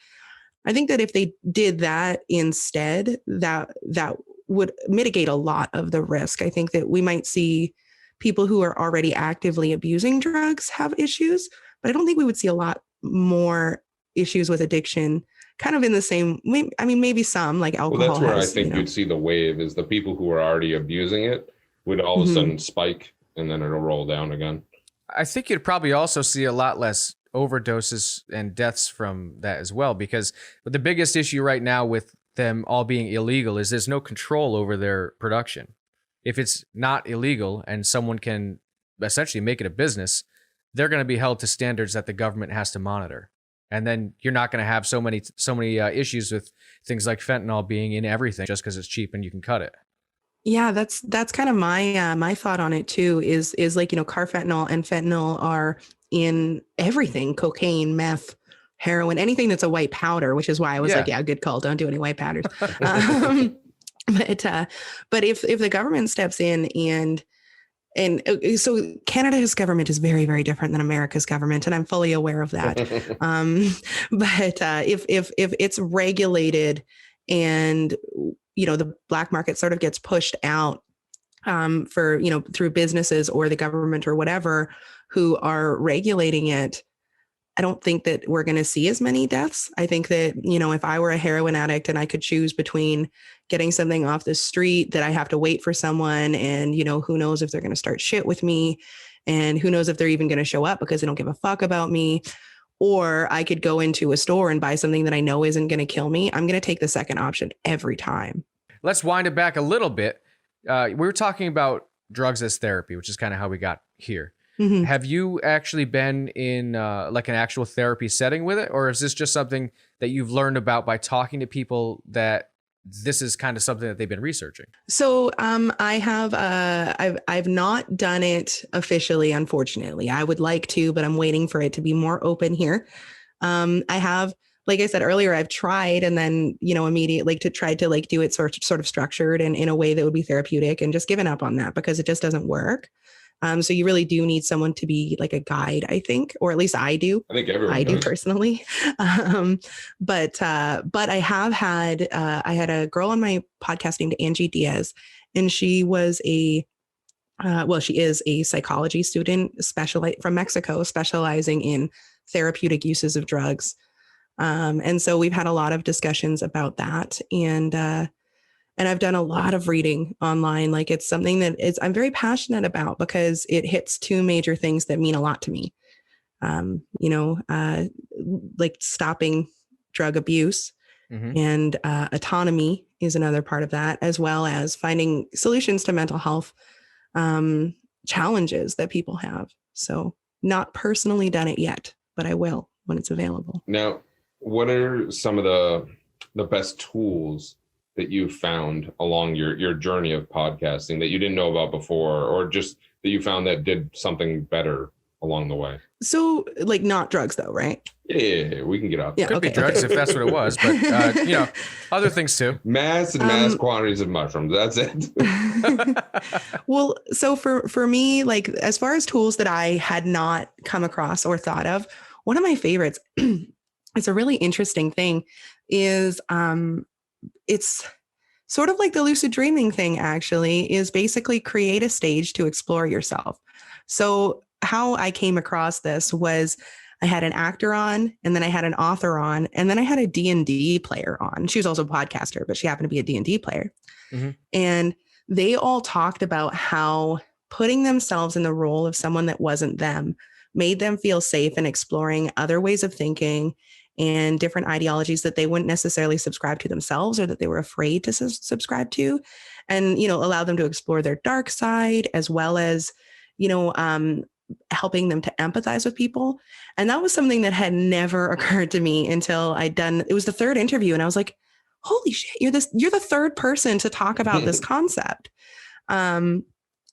I think that if they did that instead, that would mitigate a lot of the risk. I think that we might see people who are already actively abusing drugs have issues, but I don't think we would see a lot more issues with addiction, kind of in the same, I mean, maybe some like alcohol. Well, that's where I think you'd see the wave, is the people who are already abusing it would all of a sudden spike, and then it'll roll down again. I think you'd probably also see a lot less overdoses and deaths from that as well, because the biggest issue right now with them all being illegal is there's no control over their production. If it's not illegal and someone can essentially make it a business, they're going to be held to standards that the government has to monitor. And then you're not going to have so many issues with things like fentanyl being in everything just because it's cheap and you can cut it. Yeah, that's kind of my thought on it too, is like, carfentanil and fentanyl are in everything: cocaine, meth, heroin, anything that's a white powder, which is why I was like, yeah, good call. Don't do any white powders. But if the government steps in and so Canada's government is very, very different than America's government, and I'm fully aware of that. But if it's regulated and the black market sort of gets pushed out for through businesses or the government or whatever who are regulating it, I don't think that we're going to see as many deaths. I think that, if I were a heroin addict and I could choose between getting something off the street that I have to wait for someone, and, who knows if they're going to start shit with me, and who knows if they're even going to show up because they don't give a fuck about me, or I could go into a store and buy something that I know isn't going to kill me, I'm going to take the second option every time. Let's wind it back a little bit. We were talking about drugs as therapy, which is kind of how we got here. Mm-hmm. Have you actually been in like an actual therapy setting with it? Or is this just something that you've learned about by talking to people that this is kind of something that they've been researching? So I have, I've not done it officially, unfortunately. I would like to, but I'm waiting for it to be more open here. I have like I said earlier, I've tried and then, immediately to try to like do it sort of structured and in a way that would be therapeutic and just given up on that because it just doesn't work. So you really do need someone to be like a guide, I think, or at least I do. I think everyone I do does. personally. But I have had, I had a girl on my podcast named Angie Diaz, and she was she is a psychology student from Mexico, specializing in therapeutic uses of drugs. And so we've had a lot of discussions about that. And I've done a lot of reading online. Like it's something that I'm very passionate about because it hits two major things that mean a lot to me. Like stopping drug abuse and autonomy is another part of that, as well as finding solutions to mental health challenges that people have. So not personally done it yet, but I will when it's available. Now, what are some of the best tools that you found along your journey of podcasting that you didn't know about before, or just that you found that did something better along the way? So like not drugs though, right? Yeah, we can get off. Yeah, Could be drugs if that's what it was, but other things too. Mass quantities of mushrooms. That's it. Well, so for me, like as far as tools that I had not come across or thought of, one of my favorites, it's a really interesting thing, is it's sort of like the lucid dreaming thing, actually, is basically create a stage to explore yourself. So how I came across this was I had an actor on, and then I had an author on, and then I had a D&D player on. She was also a podcaster, but she happened to be a D&D player. Mm-hmm. And they all talked about how putting themselves in the role of someone that wasn't them made them feel safe in exploring other ways of thinking and different ideologies that they wouldn't necessarily subscribe to themselves, or that they were afraid to subscribe to, and, allow them to explore their dark side, as well as, helping them to empathize with people. And that was something that had never occurred to me until it was the third interview. And I was like, holy shit, you're the third person to talk about this concept. And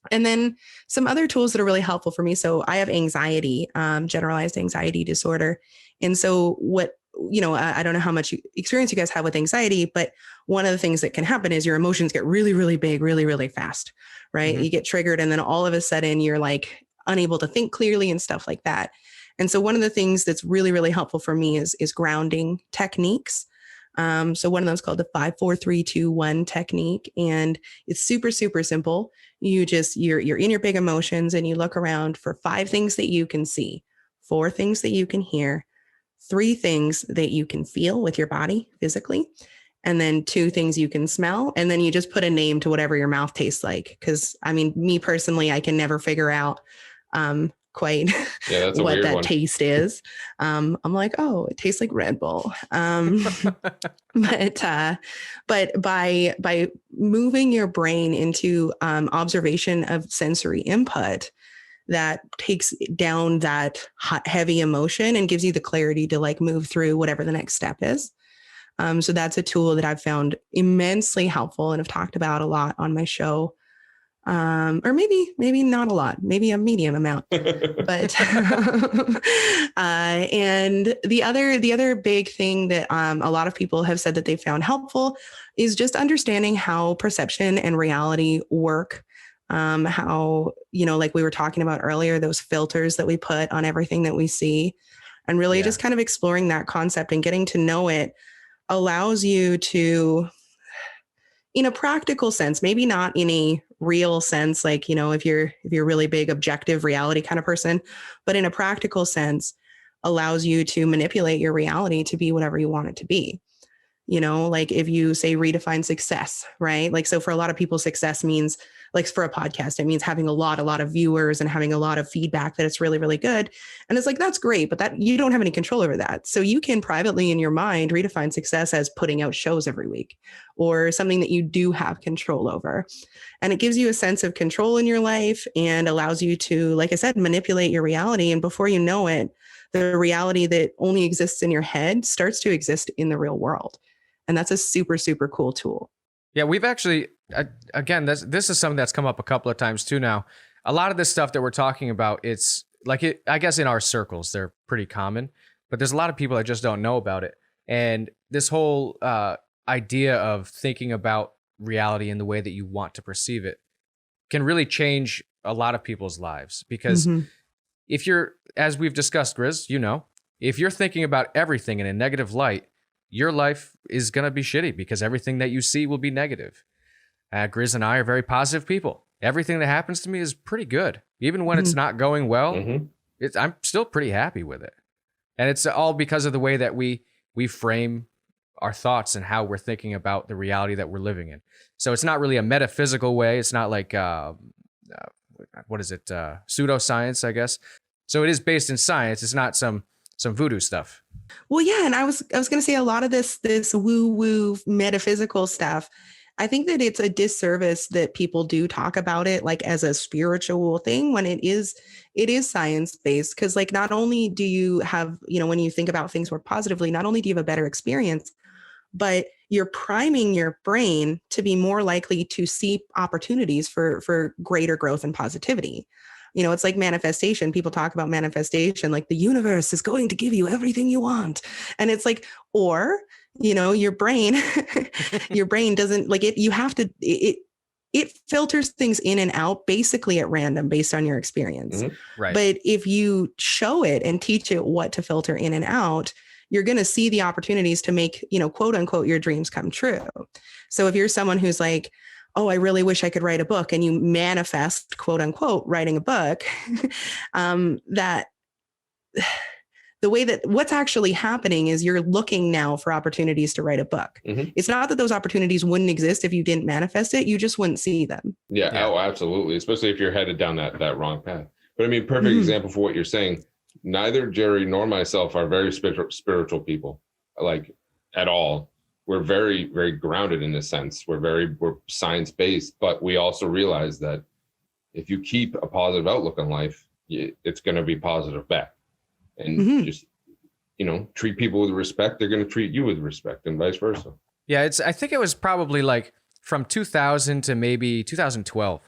then some other tools that are really helpful for me. So I have anxiety, generalized anxiety disorder. And so I don't know how much experience you guys have with anxiety, but one of the things that can happen is your emotions get really, really big, really, really fast, right? Mm-hmm. You get triggered, and then all of a sudden you're like unable to think clearly and stuff like that. And so one of the things that's really, really helpful for me is grounding techniques. So one of those called the 5, 4, 3, 2, 1 technique. And it's super, super simple. You're in your big emotions, and you look around for 5 things that you can see, 4 things that you can hear, 3 things that you can feel with your body physically, and then 2 things you can smell. And then you just put a name to whatever your mouth tastes like. Cause I mean, me personally, I can never figure out, quite what that taste is. I'm like, oh, it tastes like Red Bull. But by moving your brain into observation of sensory input, that takes down that heavy emotion and gives you the clarity to like move through whatever the next step is. So that's a tool that I've found immensely helpful and have talked about a lot on my show. Or maybe not a lot, maybe a medium amount, but, and the other big thing that, a lot of people have said that they found helpful is just understanding how perception and reality work. How, like we were talking about earlier, those filters that we put on everything that we see, and really just kind of exploring that concept and getting to know it allows you to, in a practical sense, maybe not in a real sense, like, if you're really big objective reality kind of person, but in a practical sense, allows you to manipulate your reality to be whatever you want it to be. Like if you say redefine success, right? Like, so for a lot of people, success means, like for a podcast, it means having a lot of viewers and having a lot of feedback that it's really, really good. And it's like, that's great, but that you don't have any control over that. So you can privately in your mind redefine success as putting out shows every week, or something that you do have control over. And it gives you a sense of control in your life and allows you to, like I said, manipulate your reality. And before you know it, the reality that only exists in your head starts to exist in the real world. And that's a super, super cool tool. Yeah, we've actually, again, this is something that's come up a couple of times too now. A lot of this stuff that we're talking about, it's like, I guess in our circles, they're pretty common, but there's a lot of people that just don't know about it. And this whole idea of thinking about reality in the way that you want to perceive it can really change a lot of people's lives. Because if you're, as we've discussed, Grizz, if you're thinking about everything in a negative light, your life is going to be shitty because everything that you see will be negative. Grizz and I are very positive people. Everything that happens to me is pretty good. Even when it's not going well, I'm still pretty happy with it. And it's all because of the way that we frame our thoughts and how we're thinking about the reality that we're living in. So it's not really a metaphysical way. It's not like, pseudoscience, I guess. So it is based in science. It's not some voodoo stuff. Well, yeah. And I was going to say a lot of this woo-woo metaphysical stuff, I think that it's a disservice that people do talk about it like as a spiritual thing when it is science-based. Because like not only do you have, when you think about things more positively, not only do you have a better experience, but you're priming your brain to be more likely to see opportunities for greater growth and positivity. It's like manifestation. People talk about manifestation, like the universe is going to give you everything you want. And it's like, or, your brain doesn't like it. You have to, it filters things in and out basically at random based on your experience. Right. But if you show it and teach it what to filter in and out, you're going to see the opportunities to make, quote unquote, your dreams come true. So if you're someone who's like, oh, I really wish I could write a book, and you manifest, quote unquote, writing a book, that the way that what's actually happening is you're looking now for opportunities to write a book. It's not that those opportunities wouldn't exist if you didn't manifest it. You just wouldn't see them. Yeah. Oh, absolutely. Especially if you're headed down that wrong path. But I mean, perfect example for what you're saying. Neither Jerry nor myself are very spiritual people, like at all. We're very, very grounded in a sense. We're science-based, but we also realize that if you keep a positive outlook on life, it's going to be positive back. And just, treat people with respect. They're going to treat you with respect and vice versa. Yeah. I think it was probably like from 2000 to maybe 2012,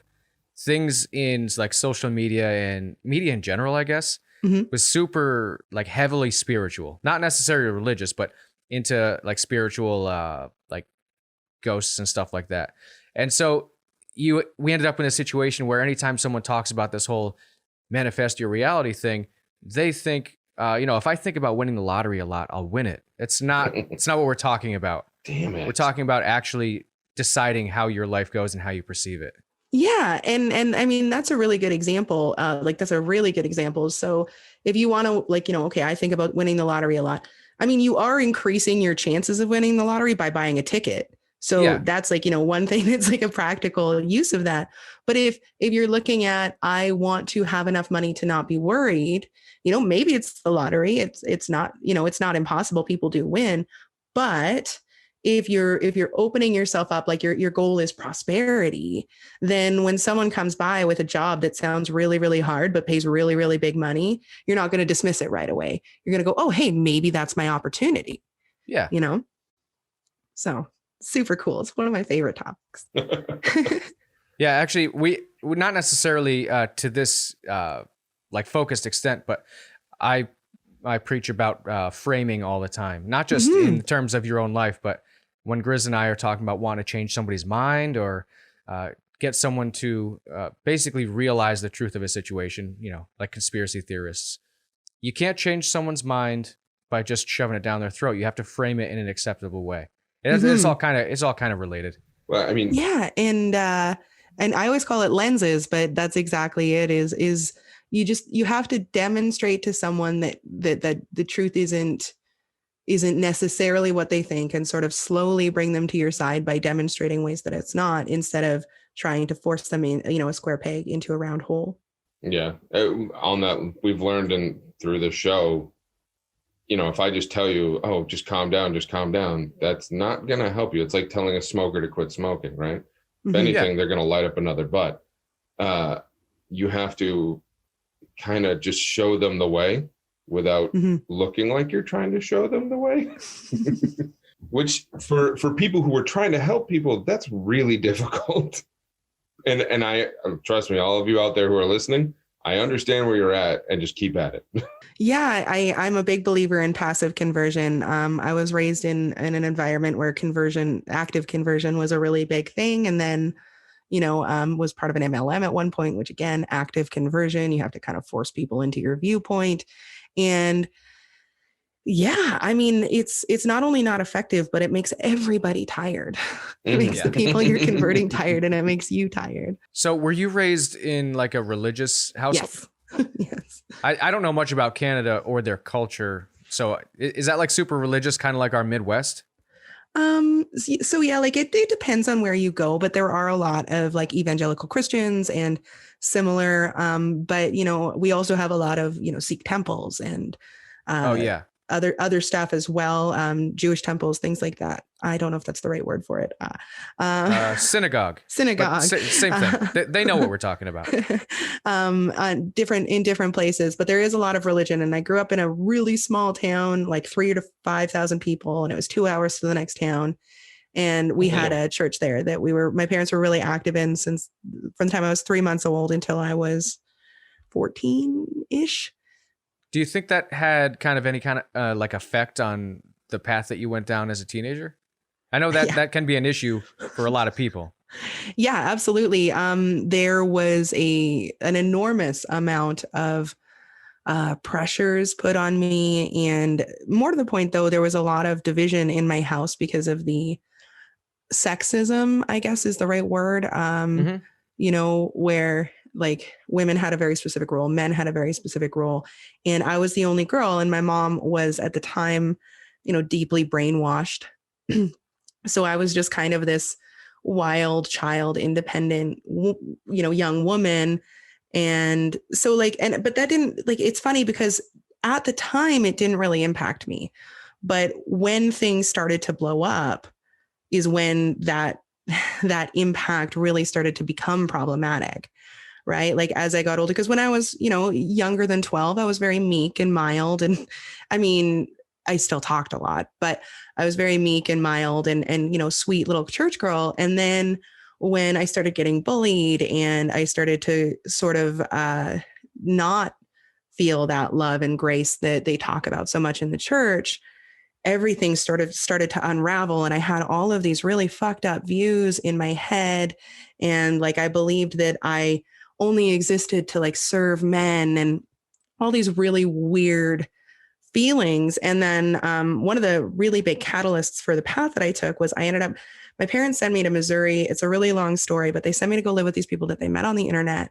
things in like social media and media in general, I guess, was super like heavily spiritual, not necessarily religious, but into like spiritual, like ghosts and stuff like that. And so we ended up in a situation where anytime someone talks about this whole manifest your reality thing, they think, if I think about winning the lottery a lot, I'll win it. It's not what we're talking about. Damn it. We're talking about actually deciding how your life goes and how you perceive it. Yeah. And I mean, that's a really good example. That's a really good example. So if you want to okay, I think about winning the lottery a lot. I mean, you are increasing your chances of winning the lottery by buying a ticket. So that's like, one thing that's like a practical use of that. But if you're looking at, I want to have enough money to not be worried, maybe it's the lottery. It's not, it's not impossible. People do win. But if you're opening yourself up, like your goal is prosperity, then when someone comes by with a job that sounds really, really hard, but pays really, really big money, you're not going to dismiss it right away. You're going to go, oh, hey, maybe that's my opportunity. Yeah. So super cool. It's one of my favorite topics. Yeah, actually, we not necessarily to this like focused extent, but I preach about framing all the time, not just in terms of your own life, but when Grizz and I are talking about wanting to change somebody's mind or get someone to basically realize the truth of a situation, like conspiracy theorists. You can't change someone's mind by just shoving it down their throat. You have to frame it in an acceptable way. And it's all kind of related. Well, I mean, yeah, and I always call it lenses, but that's exactly it. Is you have to demonstrate to someone that the truth isn't necessarily what they think, and sort of slowly bring them to your side by demonstrating ways that it's not, instead of trying to force them in, a square peg into a round hole. Yeah, on that, we've learned through the show, if I just tell you, oh, just calm down, that's not going to help you. It's like telling a smoker to quit smoking, right? If anything, they're going to light up another butt. You have to kind of just show them the way without looking like you're trying to show them the way. Which for people who are trying to help people, that's really difficult. And I trust me, all of you out there who are listening, I understand where you're at, and just keep at it. Yeah, I'm a big believer in passive conversion. I was raised in an environment where active conversion was a really big thing. And then, was part of an MLM at one point, which again, active conversion, you have to kind of force people into your viewpoint. And yeah, I mean, it's not only not effective, but it makes everybody tired. It makes the people you're converting tired, and it makes you tired. So were you raised in like a religious household? Yes. Yes. I don't know much about Canada or their culture. So is that like super religious, kind of like our Midwest? So yeah, like it depends on where you go, but there are a lot of like evangelical Christians and similar. But we also have a lot of, Sikh temples and Oh yeah. other stuff as well. Jewish temples, things like that. I don't know if that's the right word for it. Synagogue. Synagogue. Same thing. They know what we're talking about. In different places, but there is a lot of religion. And I grew up in a really small town, like 3,000 to 5,000 people, and it was 2 hours to the next town. And we had a church there that my parents were really active in from the time I was 3 months old until I was 14-ish. Do you think that had kind of any kind of like effect on the path that you went down as a teenager? I know that that can be an issue for a lot of people. Yeah, absolutely. There was an enormous amount of pressures put on me. And more to the point, though, there was a lot of division in my house because of the sexism, I guess is the right word, where like women had a very specific role, men had a very specific role. And I was the only girl. And my mom was at the time, deeply brainwashed. So I was just kind of this wild child, independent, young woman. And so but that didn't it's funny because at the time it didn't really impact me. But when things started to blow up is when that impact really started to become problematic. Right. Like as I got older, because when I was, younger than 12, I was very meek and mild. And I mean, I still talked a lot, but I was very meek and mild and sweet little church girl. And then when I started getting bullied and I started to sort of not feel that love and grace that they talk about so much in the church, everything started to unravel. And I had all of these really fucked up views in my head. And like, I believed that I only existed to like serve men and all these really weird feelings. And then one of the really big catalysts for the path that I took was my parents sent me to Missouri. It's a really long story, but they sent me to go live with these people that they met on the internet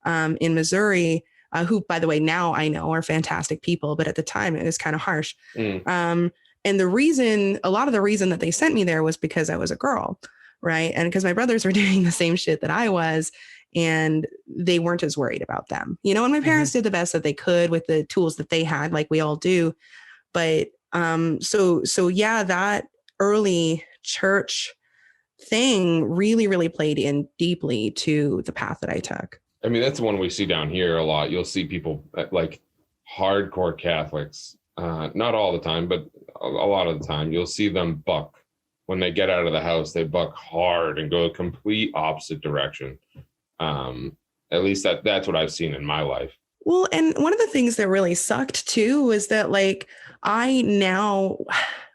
in Missouri, who, by the way, now I know are fantastic people, but at the time it was kind of harsh. And a lot of the reason that they sent me there was because I was a girl, right? And because my brothers were doing the same shit that I was, and they weren't as worried about them, and my parents did the best that they could with the tools that they had, like we all do. But so yeah, that early church thing really, really played in deeply to the path that I took. I mean, that's the one we see down here a lot. You'll see people like hardcore Catholics, not all the time, but a lot of the time, you'll see them buck. When they get out of the house, they buck hard and go a complete opposite direction. At least that's what I've seen in my life. Well, and one of the things that really sucked too was that like I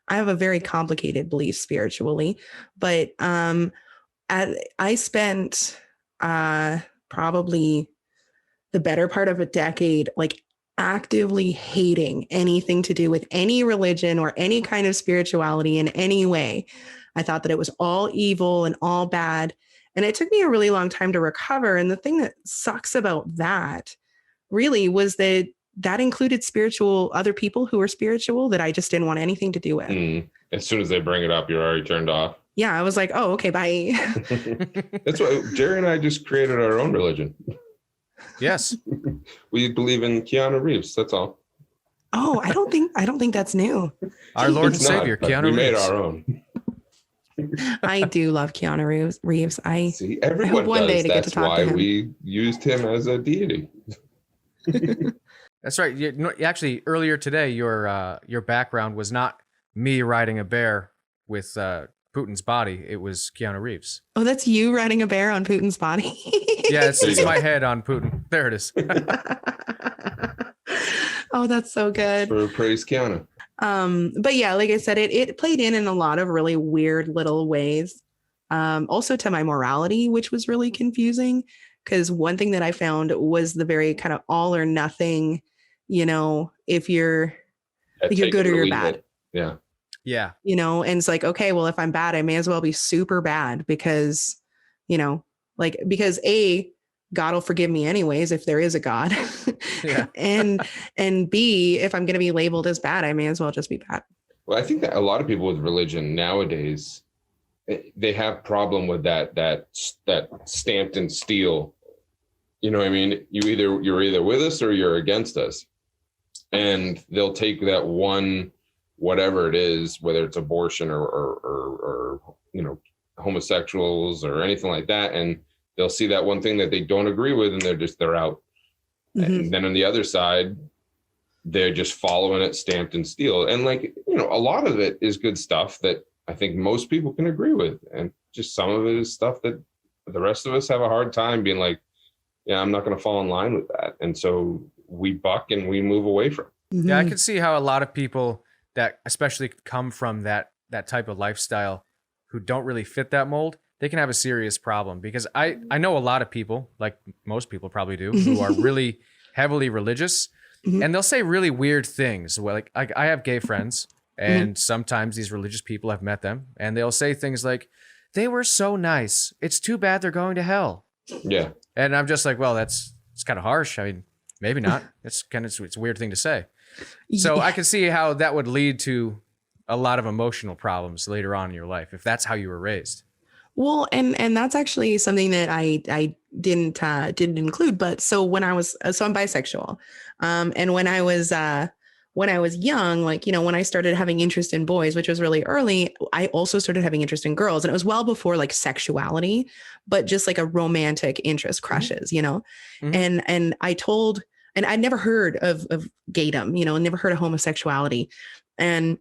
have a very complicated belief spiritually, but I spent probably the better part of a decade like actively hating anything to do with any religion or any kind of spirituality in any way. I thought that it was all evil and all bad. And it took me a really long time to recover. And the thing that sucks about that really was that included other people who were spiritual that I just didn't want anything to do with. As soon as they bring it up, you're already turned off. Yeah, I was like, oh, okay, bye. That's why Jerry and I just created our own religion. Yes. We believe in Keanu Reeves. That's all. Oh, I don't think that's new. Our Lord and It's Savior, not, Keanu we Reeves. made our own. I do love Keanu Reeves. See, everyone one does. day to get That's to talk to why him. we used him as a deity. That's right. Actually, earlier today, your background was not me riding a bear with Putin's body. It was Keanu Reeves. Oh, that's you riding a bear on Putin's body? Yeah, it's my head on Putin. There it is. Oh, that's so good. For praise Kiana. But yeah, like I said, it played in a lot of really weird little ways. Also to my morality, which was really confusing, because one thing that I found was the very kind of all or nothing, if you're good or you're bad. Yeah. Yeah. And it's like, okay, well, if I'm bad, I may as well be super bad because, because A, God will forgive me anyways if there is a God. Yeah. and B, if I'm going to be labeled as bad, I may as well just be bad. Well, I think that a lot of people with religion nowadays, they have problem with that stamped in steel. You know what I mean? You're either with us or you're against us. And they'll take that one, whatever it is, whether it's abortion or homosexuals or anything like that, and they'll see that one thing that they don't agree with, and they're out. Mm-hmm. And then on the other side, they're just following it stamped in steel. And a lot of it is good stuff that I think most people can agree with. And just some of it is stuff that the rest of us have a hard time being like, yeah, I'm not going to fall in line with that. And so we buck and we move away from it. Yeah, I can see how a lot of people that especially come from that type of lifestyle who don't really fit that mold, they can have a serious problem, because I know a lot of people, like most people probably do, who are really heavily religious, and they'll say really weird things. Well, like I have gay friends, and sometimes these religious people, I've met them, and they'll say things like, "They were so nice. It's too bad they're going to hell." Yeah. And I'm just like, well, it's kind of harsh. I mean, maybe not. It's a weird thing to say. So I can see how that would lead to a lot of emotional problems later on in your life if that's how you were raised. Well, and that's actually something that I didn't include. But so when I'm bisexual, and when I was young, when I started having interest in boys, which was really early, I also started having interest in girls, and it was well before sexuality, but just like a romantic interest, crushes, and I told, and I'd never heard of gaydom, never heard of homosexuality, and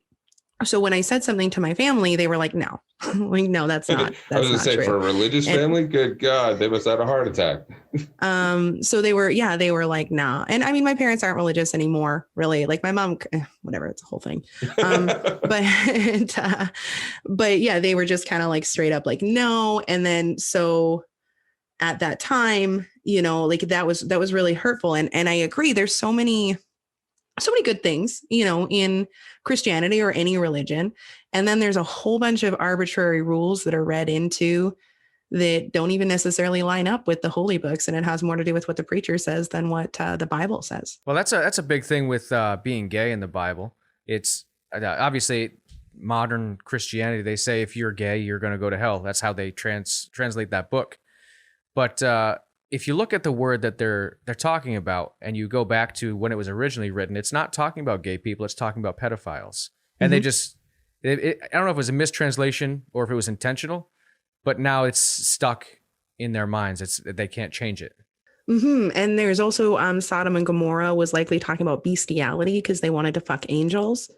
so when I said something to my family, they were like, no, no, that's not. That's I was going to say, true. for a religious family, good God, they must have had a heart attack. So they were like, nah. And I mean, my parents aren't religious anymore, really. Like my mom, whatever, it's a whole thing. But yeah, they were just kind of straight up no. And then, so at that time, that was really hurtful. And I agree. There's so many good things, in Christianity or any religion. And then there's a whole bunch of arbitrary rules that are read into that don't even necessarily line up with the holy books. And it has more to do with what the preacher says than what the Bible says. Well, that's a big thing with being gay in the Bible. It's obviously modern Christianity. They say if you're gay, you're going to go to hell. That's how they translate that book. But if you look at the word that they're talking about, and you go back to when it was originally written, it's not talking about gay people. It's talking about pedophiles. And they just, I don't know if it was a mistranslation or if it was intentional, but now it's stuck in their minds. They can't change it. And there's also Sodom and Gomorrah was likely talking about bestiality because they wanted to fuck angels.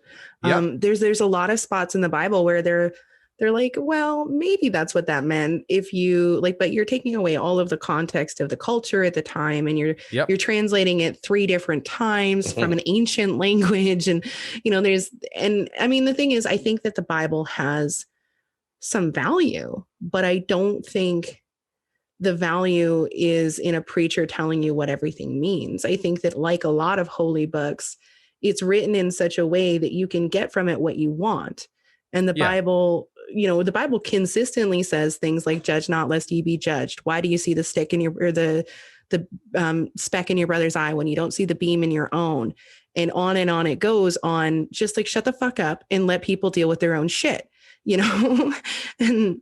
Yep. There's a lot of spots in the Bible where they're like, well, maybe that's what that meant. If you but you're taking away all of the context of the culture at the time, and you're translating it 3 different times from an ancient language. And, I mean, the thing is, I think that the Bible has some value, but I don't think the value is in a preacher telling you what everything means. I think that, like a lot of holy books, it's written in such a way that you can get from it what you want. And the Bible, the Bible consistently says things like, judge not lest ye be judged. Why do you see the stick in your, or the speck in your brother's eye when you don't see the beam in your own? And on it goes on, just shut the fuck up and let people deal with their own shit, and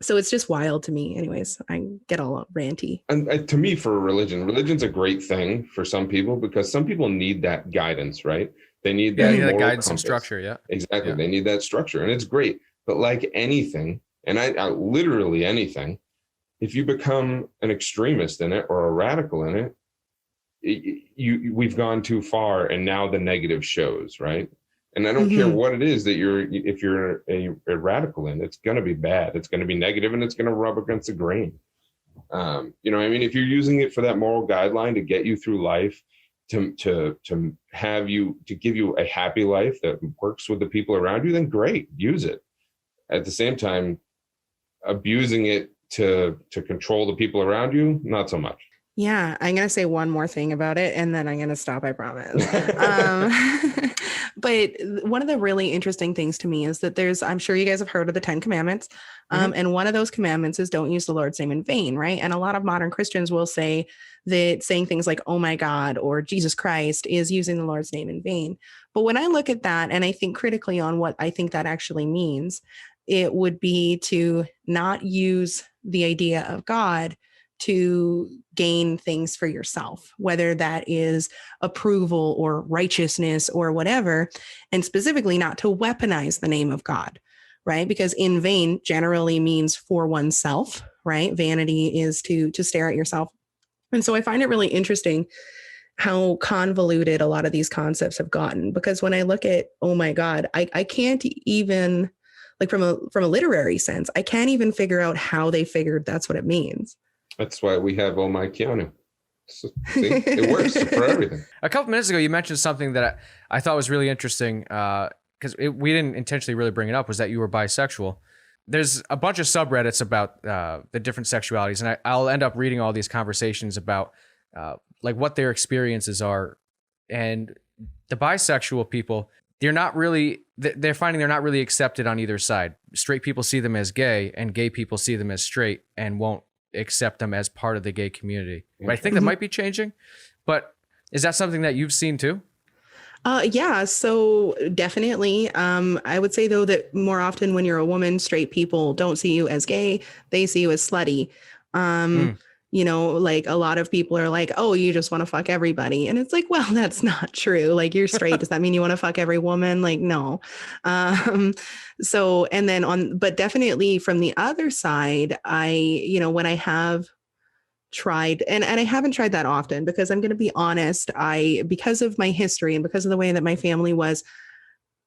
so it's just wild to me. Anyways, I get all ranty. And to me, for religion's a great thing for some people, because some people need that guidance, right? They need that, that guidance and structure. Yeah, exactly. Yeah. They need that structure, and it's great. But like anything, and I literally anything, if you become an extremist in it or a radical in it, we've gone too far, and now the negative shows, right? And I don't care what it is that if you're a radical in, it's going to be bad. It's going to be negative, and it's going to rub against the grain. You know what I mean? If you're using it for that moral guideline to get you through life, to give you a happy life that works with the people around you, then great, use it. At the same time, abusing it to control the people around you, not so much. Yeah, I'm going to say one more thing about it and then I'm going to stop, I promise. But one of the really interesting things to me is that I'm sure you guys have heard of the 10 Commandments. And one of those commandments is don't use the Lord's name in vain, right? And a lot of modern Christians will say that saying things like, oh my God, or Jesus Christ is using the Lord's name in vain. But when I look at that and I think critically on what I think that actually means, it would be to not use the idea of God to gain things for yourself, whether that is approval or righteousness or whatever, and specifically not to weaponize the name of God, right? Because in vain generally means for oneself, right? Vanity is to stare at yourself. And so I find it really interesting how convoluted a lot of these concepts have gotten, because when I look at, oh my God, I can't even, like from a literary sense, I can't even figure out how they figured that's what it means. That's why we have Oh My Keanu. See, it works for everything. A couple minutes ago, you mentioned something that I thought was really interesting, because we didn't intentionally really bring it up, was that you were bisexual. There's a bunch of subreddits about the different sexualities, and I'll end up reading all these conversations about like what their experiences are. And the bisexual people, they're finding they're not really accepted on either side. Straight people see them as gay, and gay people see them as straight and won't accept them as part of the gay community. But I think that might be changing. But is that something that you've seen too? Yeah, so definitely. I would say though that more often when you're a woman, straight people don't see you as gay, they see you as slutty. You know, like a lot of people are like, oh, you just want to fuck everybody. And it's like, well, that's not true. Like, you're straight. Does that mean you want to fuck every woman? Like, no. So, and then but definitely from the other side, when I have tried, and I haven't tried that often, because I'm going to be honest, because of my history and because of the way that my family was,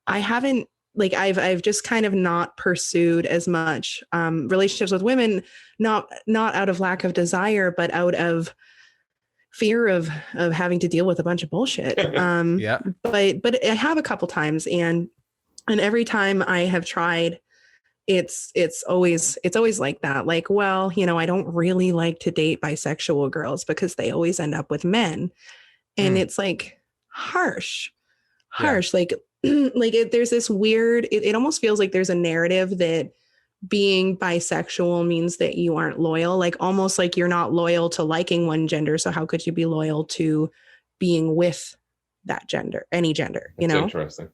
I haven't, like, I've just kind of not pursued as much relationships with women, not out of lack of desire, but out of fear of having to deal with a bunch of bullshit. Yeah. But I have a couple times, and every time I have tried, it's always like that. Like, well, I don't really like to date bisexual girls because they always end up with men. And it's like harsh. Yeah. Like, there's this weird, it almost feels like there's a narrative that being bisexual means that you aren't loyal, like almost like you're not loyal to liking one gender. So how could you be loyal to being with that gender, any gender, That's interesting.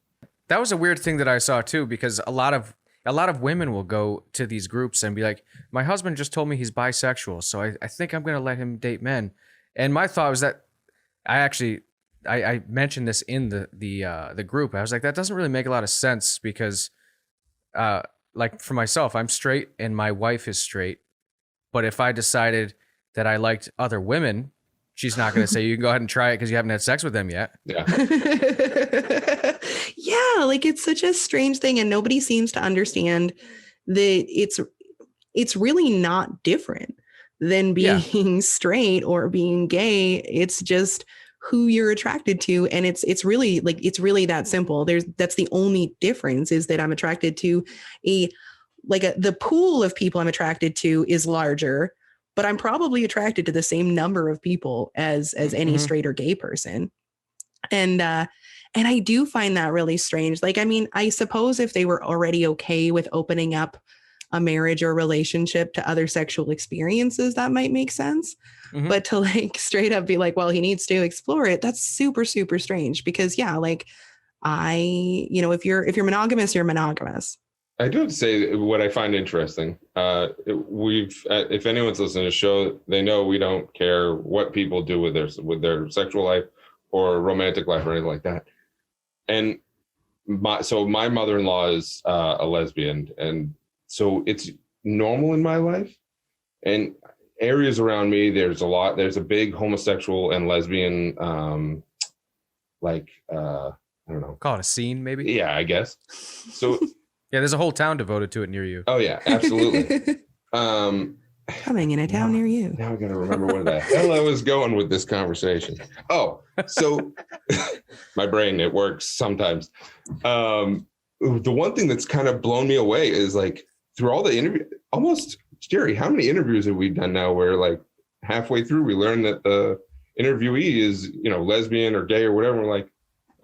That was a weird thing that I saw too, because a lot of women will go to these groups and be like, my husband just told me he's bisexual, so I think I'm going to let him date men. And my thought was that I mentioned this in the group. I was like, that doesn't really make a lot of sense, because like for myself, I'm straight and my wife is straight. But if I decided that I liked other women, she's not going to say you can go ahead and try it because you haven't had sex with them yet. Yeah. Yeah, like it's such a strange thing, and nobody seems to understand that it's really not different than being straight or being gay. It's just who you're attracted to, and it's really that simple. That's the only difference, is that I'm attracted to the pool of people I'm attracted to is larger, but I'm probably attracted to the same number of people as any straight or gay person. And I do find that really strange. Like, I mean, I suppose if they were already okay with opening up a marriage or relationship to other sexual experiences, that might make sense. But to like straight up be like, well, he needs to explore it, that's super, super strange. Because if you're monogamous, you're monogamous. I do have to say what I find interesting. If anyone's listening to the show, they know we don't care what people do with their sexual life or romantic life or anything like that. And my mother-in-law is a lesbian, and so it's normal in my life. And areas around me, there's a big homosexual and lesbian, I don't know. Call it a scene, maybe? Yeah, I guess. So yeah, there's a whole town devoted to it near you. Oh yeah, absolutely. Coming in a town near you. Now I got to remember where the hell I was going with this conversation. Oh, so my brain, it works sometimes. The one thing that's kind of blown me away is like through all the interview, almost, Jerry, how many interviews have we done now where like halfway through we learn that the interviewee is, lesbian or gay or whatever. We're like,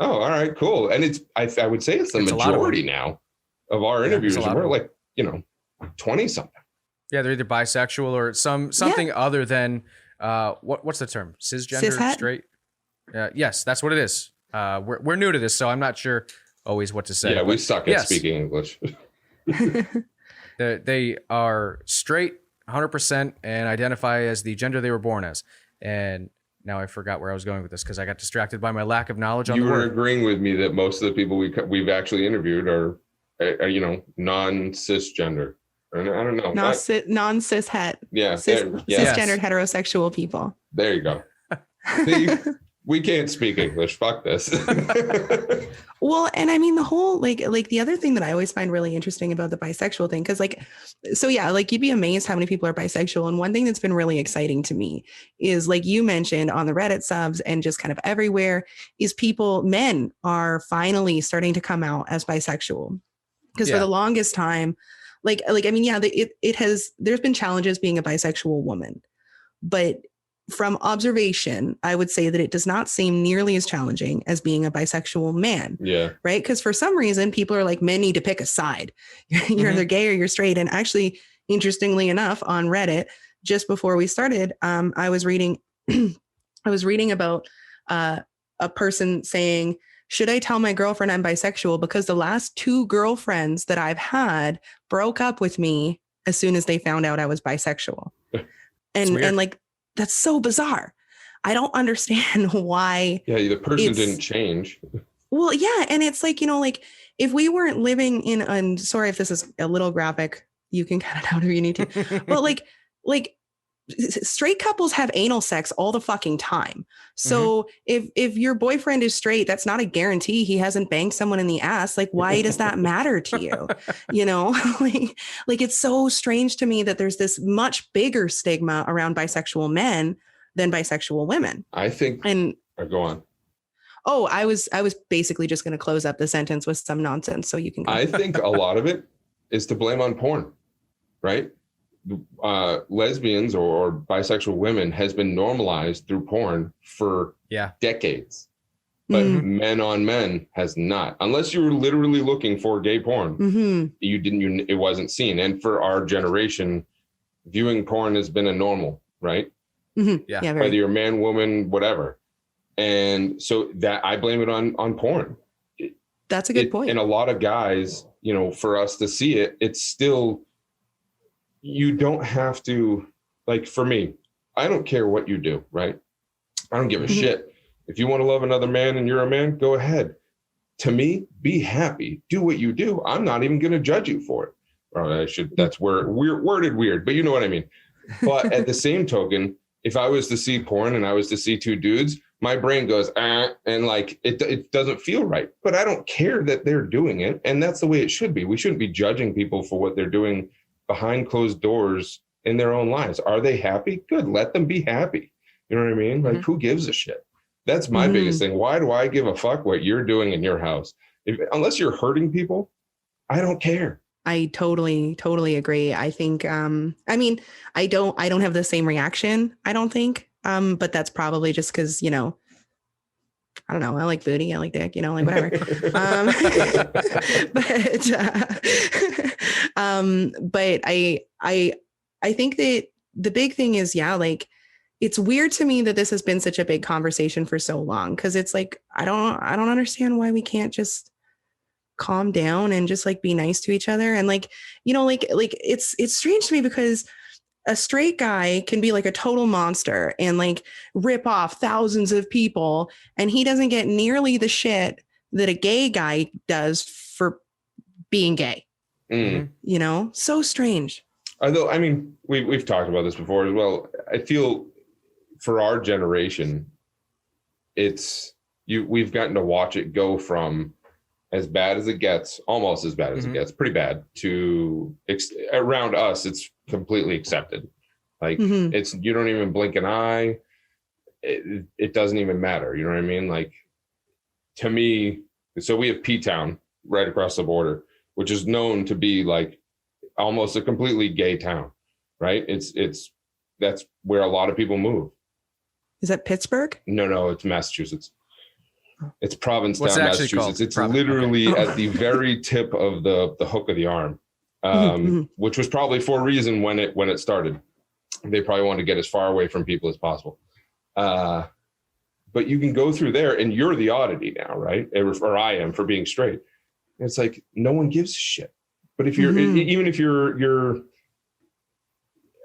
oh, all right, cool. And it's, I would say it's the majority now of our interviews. And we're like, 20 something. Yeah, they're either bisexual or something other than what's the term? Cisgender, Cishet? straight? Yes, that's what it is. We're new to this, so I'm not sure always what to say. Yeah, we suck at speaking English. They are straight 100% and identify as the gender they were born as. And now I forgot where I was going with this because I got distracted by my lack of knowledge on the word. You were agreeing with me that most of the people we've actually interviewed are non-cisgender. I don't know. Non-cis het. Yeah. Cisgendered heterosexual people. There you go. See, we can't speak English. Fuck this. Well, and I mean the whole like the other thing that I always find really interesting about the bisexual thing, because you'd be amazed how many people are bisexual. And one thing that's been really exciting to me is, like you mentioned on the Reddit subs and just kind of everywhere, is men are finally starting to come out as bisexual. Because for the longest time, there's been challenges being a bisexual woman, but from observation, I would say that it does not seem nearly as challenging as being a bisexual man. Yeah. Right. Because for some reason, people are like, men need to pick a side. You're either gay or you're straight. And actually, interestingly enough, on Reddit, just before we started, I was reading about a person saying, should I tell my girlfriend I'm bisexual? Because the last 2 girlfriends that I've had broke up with me as soon as they found out I was bisexual. And like, that's so bizarre. I don't understand why. Yeah, the person didn't change. Well, yeah. And it's like, if we weren't living in, and sorry if this is a little graphic, you can cut it out if you need to. But like straight couples have anal sex all the fucking time. So if your boyfriend is straight, that's not a guarantee he hasn't banged someone in the ass. Like, why does that matter to you? Like it's so strange to me that there's this much bigger stigma around bisexual men than bisexual women. I think. And go on. Oh, I was basically just going to close up the sentence with some nonsense. So you can go. I think a lot of it is to blame on porn, right? Lesbians or bisexual women has been normalized through porn for decades, but men on men has not, unless you were literally looking for gay porn. It wasn't seen. And for our generation, viewing porn has been a normal, right? Whether you're a man, woman, whatever. And so that I blame it on porn. That's a good point. And a lot of guys, for us to see it, it's still, you don't have to, like, for me, I don't care what you do, right? I don't give a shit. If you want to love another man and you're a man, go ahead. To me, be happy. Do what you do. I'm not even going to judge you for it. Or that's worded weird, but you know what I mean. But at the same token, if I was to see porn and I was to see 2 dudes, my brain goes, and like, it doesn't feel right. But I don't care that they're doing it. And that's the way it should be. We shouldn't be judging people for what they're doing behind closed doors in their own lives. Are they happy? Good. Let them be happy. You know what I mean? Like, who gives a shit? That's my biggest thing. Why do I give a fuck what you're doing in your house? Unless you're hurting people, I don't care. I totally agree. I think, I don't have the same reaction, I don't think. But that's probably just because, I don't know. I like booty. I like dick, like whatever. But I think that the big thing is, like, it's weird to me that this has been such a big conversation for so long. Cause it's like, I don't understand why we can't just calm down and just like be nice to each other. And like, it's strange to me because a straight guy can be like a total monster and like rip off thousands of people. And he doesn't get nearly the shit that a gay guy does for being gay. So strange. Although, I mean, we've talked about this before as well. I feel for our generation, we've gotten to watch it go from as bad as it gets, almost as bad as it gets, pretty bad, to around us, it's completely accepted. Like Mhm. it's, you don't even blink an eye. It doesn't even matter. You know what I mean? Like to me, so we have P-Town right across the border, which is known to be like almost a completely gay town, right? That's where a lot of people move. Is that Pittsburgh? No, it's Massachusetts. It's What's Provincetown, it actually called? Massachusetts. It's Okay. literally Oh. at the very tip of the hook of the arm, Mhm. which was probably for a reason when it started. They probably wanted to get as far away from people as possible. But you can go through there, and you're the oddity now, right? Or I am, for being straight. It's like no one gives a shit. But if you're even if you're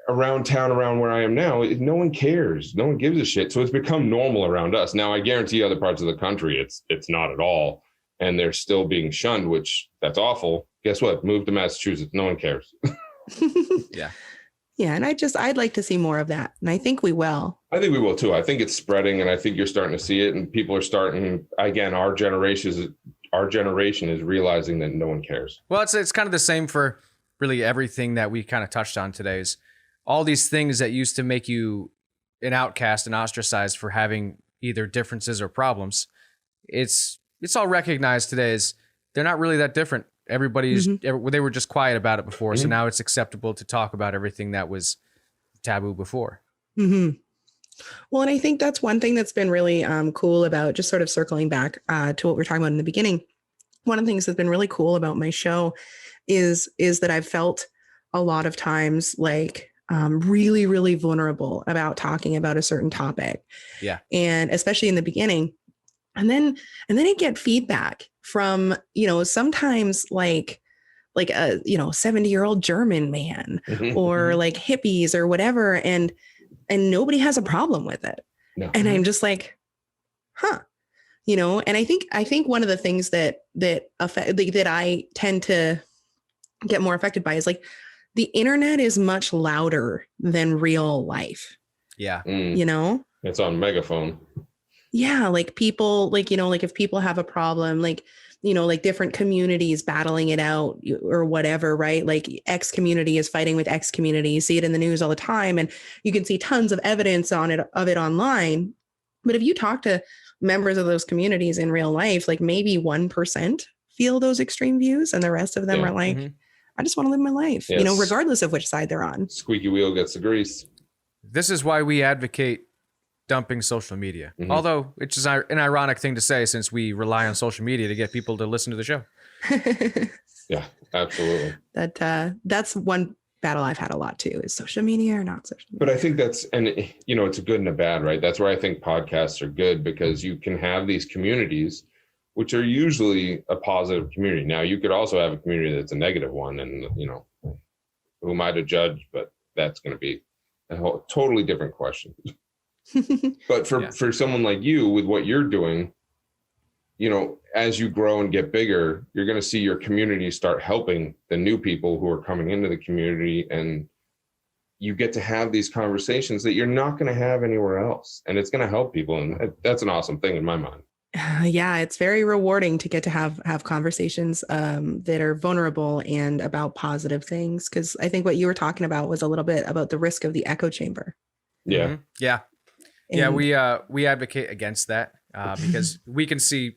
around town, around where I am now, no one cares. No one gives a shit. So it's become normal around us. Now I guarantee other parts of the country, it's not at all, and they're still being shunned, which that's awful. Guess what? Move to Massachusetts. No one cares. Yeah. Yeah, and I'd like to see more of that, and I think we will. I think we will too. I think it's spreading, and I think you're starting to see it, and people are starting. Again, our generation is realizing that no one cares. Well, it's kind of the same for really everything that we kind of touched on today. Is all these things that used to make you an outcast and ostracized for having either differences or problems. It's all recognized today as they're not really that different. They were just quiet about it before, so now it's acceptable to talk about everything that was taboo before. Mm-hmm. Well, and I think that's one thing that's been really cool about, just sort of circling back to what we were talking about in the beginning. One of the things that's been really cool about my show is that I've felt a lot of times like really, really vulnerable about talking about a certain topic. Yeah. And especially in the beginning. And then I get feedback from, sometimes like a, 70-year-old German man or like hippies or whatever. And nobody has a problem with it. No. And I'm just like, huh, and I think one of the things that I tend to get more affected by is like the internet is much louder than real life. Yeah. It's on megaphone. Yeah. Like people, like if people have a problem, like different communities battling it out or whatever, right? Like X community is fighting with X community. You see it in the news all the time, and you can see tons of evidence of it online. But if you talk to members of those communities in real life, like maybe 1% feel those extreme views, and the rest of them are like, I just want to live my life, Yes. regardless of which side they're on. Squeaky wheel gets the grease. This is why we advocate dumping social media. Although it's just an ironic thing to say, since we rely on social media to get people to listen to the show. Yeah, absolutely. That's one battle I've had a lot too, is social media or not social media. But I think it's a good and a bad, right? That's where I think podcasts are good, because you can have these communities, which are usually a positive community. Now, you could also have a community that's a negative one, and, who am I to judge? But that's going to be a totally different question. But for someone like you, with what you're doing, as you grow and get bigger, you're going to see your community start helping the new people who are coming into the community, and you get to have these conversations that you're not going to have anywhere else, and it's going to help people, and that's an awesome thing in my mind. Yeah, it's very rewarding to get to have conversations that are vulnerable and about positive things, because I think what you were talking about was a little bit about the risk of the echo chamber. Yeah. Yeah. And We advocate against that because we can see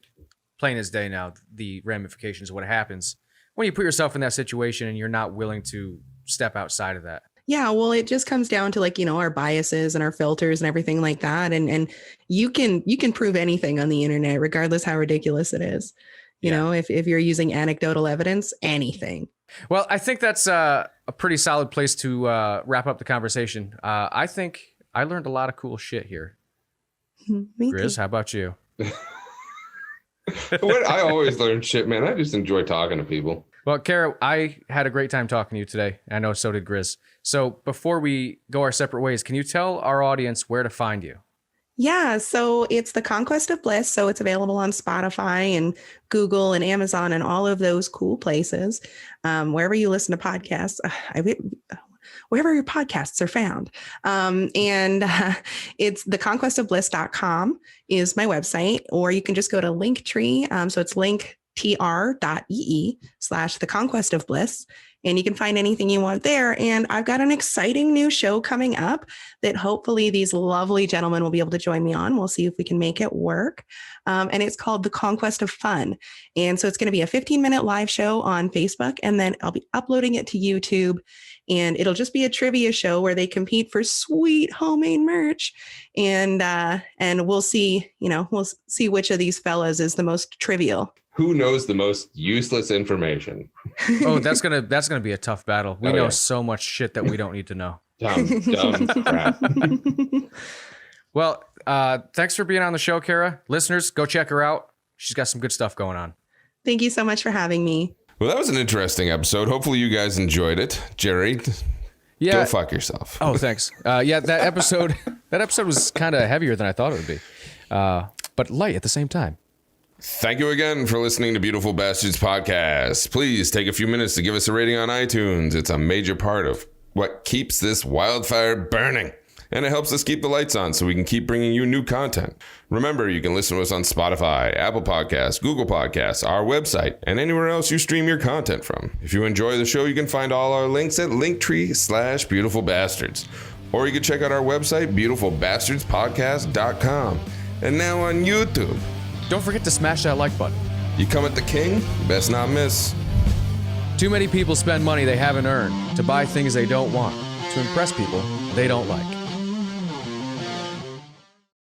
plain as day now the ramifications of what happens when you put yourself in that situation and you're not willing to step outside of that. Yeah, well, it just comes down to like, our biases and our filters and everything like that. And you can prove anything on the internet, regardless how ridiculous it is. If you're using anecdotal evidence, anything. Well, I think that's a pretty solid place to wrap up the conversation. I think I learned a lot of cool shit here. Grizz, how about you? I always learn shit, man. I just enjoy talking to people. Well, Kara, I had a great time talking to you today. I know so did Grizz. So before we go our separate ways, can you tell our audience where to find you? Yeah, so it's the Conquest of Bliss. So it's available on Spotify and Google and Amazon and all of those cool places. Wherever you listen to podcasts, wherever your podcasts are found. It's theconquestofbliss.com is my website, or you can just go to Linktree. So it's linktr.ee/theconquestofbliss. and you can find anything you want there. And I've got an exciting new show coming up that hopefully these lovely gentlemen will be able to join me on. We'll see if we can make it work. And it's called The Conquest of Fun. And so it's going to be a 15-minute live show on Facebook, and then I'll be uploading it to YouTube. And it'll just be a trivia show where they compete for sweet homemade merch. And we'll see, we'll see which of these fellas is the most trivial. Who knows the most useless information? Oh, that's gonna be a tough battle. We know so much shit that we don't need to know. Dumb crap. Well, thanks for being on the show, Kara. Listeners, go check her out. She's got some good stuff going on. Thank you so much for having me. Well, that was an interesting episode. Hopefully you guys enjoyed it. Jerry, go fuck yourself. Oh, thanks. That episode was kind of heavier than I thought it would be, but light at the same time. Thank you again for listening to Beautiful Bastards Podcast. Please take a few minutes to give us a rating on iTunes. It's a major part of what keeps this wildfire burning. And it helps us keep the lights on so we can keep bringing you new content. Remember, you can listen to us on Spotify, Apple Podcasts, Google Podcasts, our website, and anywhere else you stream your content from. If you enjoy the show, you can find all our links at linktree/beautifulbastards. Or you can check out our website, beautifulbastardspodcast.com. And now on YouTube. Don't forget to smash that like button. You come at the king, best not miss. Too many people spend money they haven't earned to buy things they don't want, to impress people they don't like.